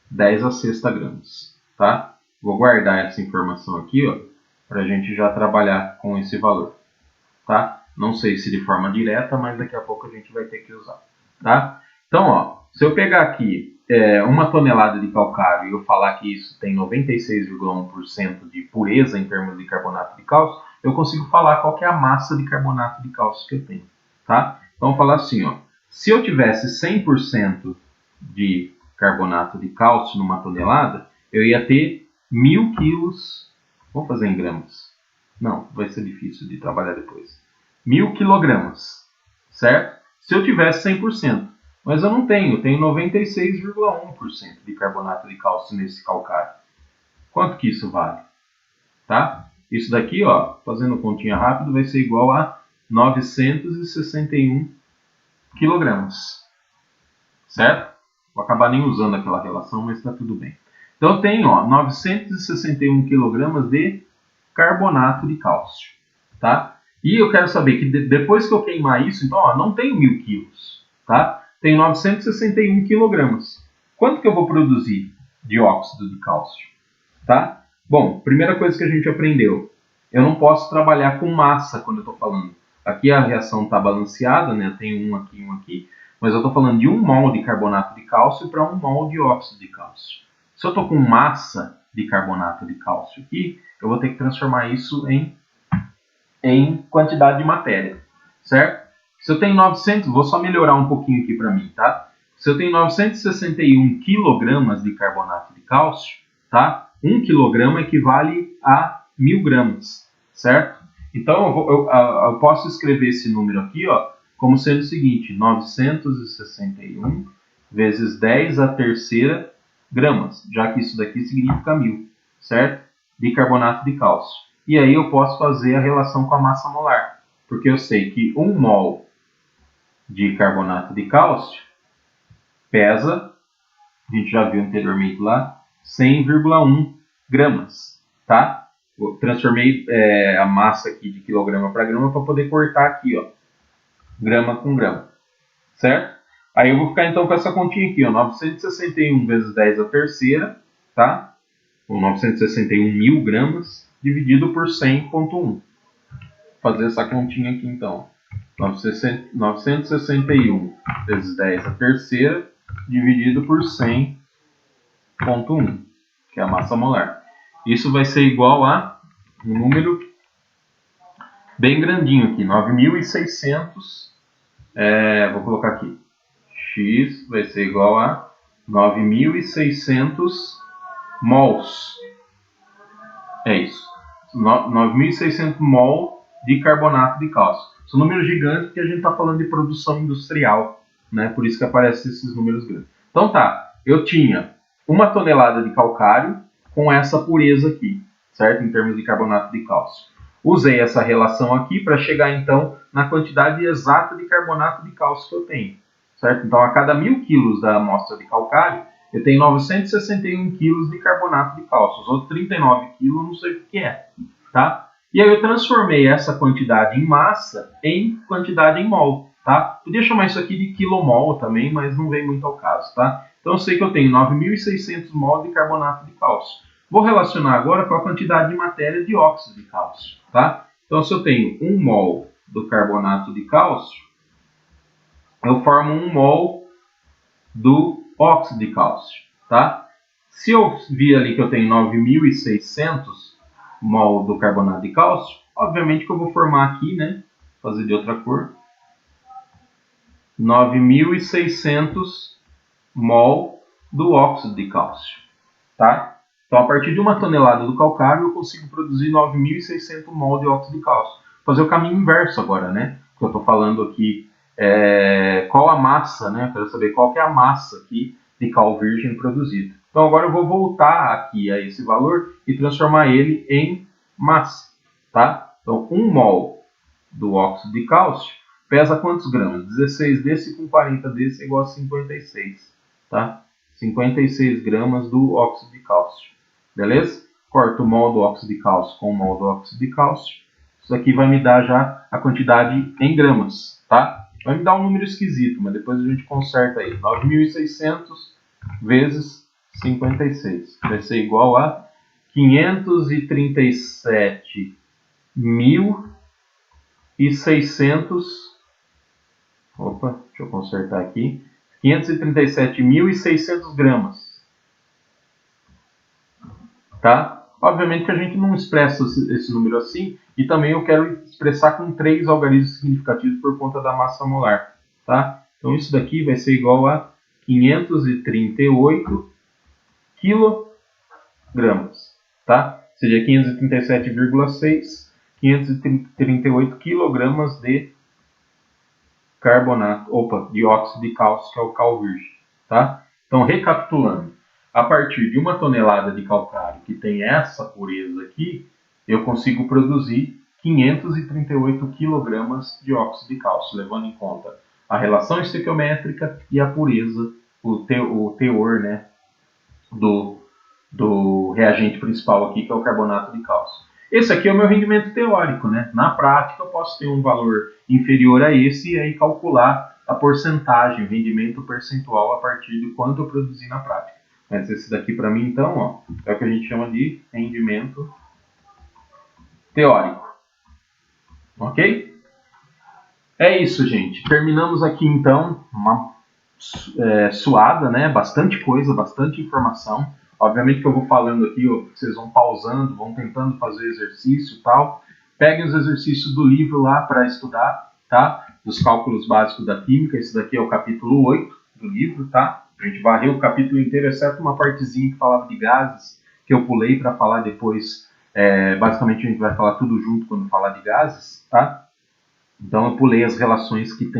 10 a sexta gramas, tá? Vou guardar essa informação aqui, ó, para a gente já trabalhar com esse valor, tá? Não sei se de forma direta, mas daqui a pouco a gente vai ter que usar, tá? Então, ó, se eu pegar aqui 1 tonelada de calcário e eu falar que isso tem 96,1% de pureza em termos de carbonato de cálcio, eu consigo falar qual que é a massa de carbonato de cálcio que eu tenho, tá? Então, vou falar assim, ó, se eu tivesse 100% de carbonato de cálcio numa tonelada, eu ia ter 1.000 quilos, vamos fazer em gramas, não, vai ser difícil de trabalhar depois, 1.000 quilogramas, certo? Se eu tivesse 100%. Mas eu não tenho 96,1% de carbonato de cálcio nesse calcário. Quanto que isso vale? Tá? Isso daqui, ó, fazendo continha rápido, vai ser igual a 961 quilogramas. Certo? Vou acabar nem usando aquela relação, mas está tudo bem. Então eu tenho, ó, 961 quilogramas de carbonato de cálcio. Tá? E eu quero saber que depois que eu queimar isso, então, ó, não tenho 1.000 quilos. Tá? Tenho 961 quilogramas. Quanto que eu vou produzir de óxido de cálcio? Tá? Bom, primeira coisa que a gente aprendeu. Eu não posso trabalhar com massa quando eu estou falando. Aqui a reação está balanceada, né? Tem um aqui. Mas eu estou falando de 1 mol de carbonato de cálcio para 1 mol de óxido de cálcio. Se eu estou com massa de carbonato de cálcio aqui, eu vou ter que transformar isso em quantidade de matéria, certo? Se eu tenho 900, vou só melhorar um pouquinho aqui para mim, tá? Se eu tenho 961 quilogramas de carbonato de cálcio, tá? 1 quilograma equivale a 1.000 gramas, certo? Então eu posso escrever esse número aqui, ó, como sendo o seguinte: 961 vezes 10 a terceira gramas, já que isso daqui significa 1.000, certo? De carbonato de cálcio. E aí eu posso fazer a relação com a massa molar, porque eu sei que 1 mol de carbonato de cálcio pesa, a gente já viu anteriormente lá, 100,1 gramas, tá? Eu transformei a massa aqui de quilograma para grama para poder cortar aqui, ó, grama com grama, certo? Aí eu vou ficar então com essa continha aqui, ó, 961 vezes 10 a terceira, tá? ou 961 mil gramas, dividido por 100,1. Fazer essa continha aqui então. 961 vezes 10 a terceira, dividido por 100,1, que é a massa molar. Isso vai ser igual a um número bem grandinho aqui, 9.600, vou colocar aqui, x vai ser igual a 9.600 mols. É isso, 9.600 mol de carbonato de cálcio. São números gigantes porque a gente está falando de produção industrial, né? Por isso que aparecem esses números grandes. Então tá, eu tinha 1 tonelada de calcário com essa pureza aqui, certo? Em termos de carbonato de cálcio. Usei essa relação aqui para chegar então na quantidade exata de carbonato de cálcio que eu tenho, certo? Então a cada 1.000 quilos da amostra de calcário, eu tenho 961 quilos de carbonato de cálcio. Os outros 39 quilos eu não sei o que é, tá? E aí eu transformei essa quantidade em massa em quantidade em mol, tá? Podia chamar isso aqui de quilomol também, mas não vem muito ao caso, tá? Então eu sei que eu tenho 9.600 mol de carbonato de cálcio. Vou relacionar agora com a quantidade de matéria de óxido de cálcio, tá? Então se eu tenho 1 mol do carbonato de cálcio, eu formo 1 mol do óxido de cálcio, tá? Se eu vi ali que eu tenho 9.600 mol do carbonato de cálcio, obviamente que eu vou formar aqui, né? Fazer de outra cor. 9.600 mol do óxido de cálcio, tá? Então, a partir de 1 tonelada do calcário, eu consigo produzir 9.600 mol de óxido de cálcio. Vou fazer o caminho inverso agora, né? Que eu estou falando aqui, qual a massa, né? Quero saber qual que é a massa aqui de cal virgem produzido. Então, agora eu vou voltar aqui a esse valor e transformar ele em massa, tá? Então, 1 mol do óxido de cálcio pesa quantos gramas? 16 desse com 40 desse é igual a 56, tá? 56 gramas do óxido de cálcio. Beleza? Corto o mol do óxido de cálcio com o mol do óxido de cálcio. Isso aqui vai me dar já a quantidade em gramas, tá? Vai me dar um número esquisito, mas depois a gente conserta aí. 9.600 vezes 56. Vai ser igual a 537.600. Opa, deixa eu consertar aqui. 537.600 gramas. Tá? Obviamente que a gente não expressa esse número assim, e também eu quero expressar com 3 algarismos significativos por conta da massa molar. Tá? Então isso daqui vai ser igual a 538 quilogramas. Tá? Ou seja, 537,6, 538 quilogramas de de óxido de cálcio, que é o cal virgem. Tá? Então, recapitulando. A partir de 1 tonelada de calcário que tem essa pureza aqui, eu consigo produzir 538 kg de óxido de cálcio, levando em conta a relação estequiométrica e a pureza, o teor, né, do reagente principal aqui, que é o carbonato de cálcio. Esse aqui é o meu rendimento teórico, né? Na prática, eu posso ter um valor inferior a esse e aí calcular a porcentagem, o rendimento percentual a partir de quanto eu produzi na prática. Mas esse daqui para mim, então, ó, é o que a gente chama de rendimento teórico. Ok? É isso, gente. Terminamos aqui, então, uma suada, né? Bastante coisa, bastante informação. Obviamente que eu vou falando aqui, ó, vocês vão pausando, vão tentando fazer exercício e tal. Peguem os exercícios do livro lá para estudar, tá? Dos cálculos básicos da química. Esse daqui é o capítulo 8 do livro, tá? A gente varreu o capítulo inteiro, exceto uma partezinha que falava de gases, que eu pulei para falar depois. Basicamente a gente vai falar tudo junto quando falar de gases, tá? Então eu pulei as relações que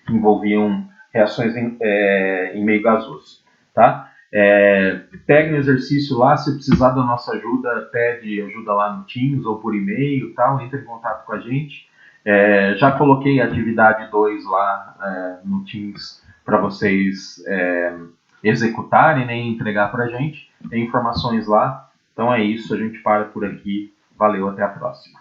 envolviam reações em meio gasoso, tá? Pegue um exercício lá, se precisar da nossa ajuda, pede ajuda lá no Teams ou por e-mail, tal, entre em contato com a gente. Já coloquei a atividade 2 lá no Teams para vocês executarem, né, e entregar para a gente. Tem informações lá. Então é isso, a gente para por aqui. Valeu, até a próxima.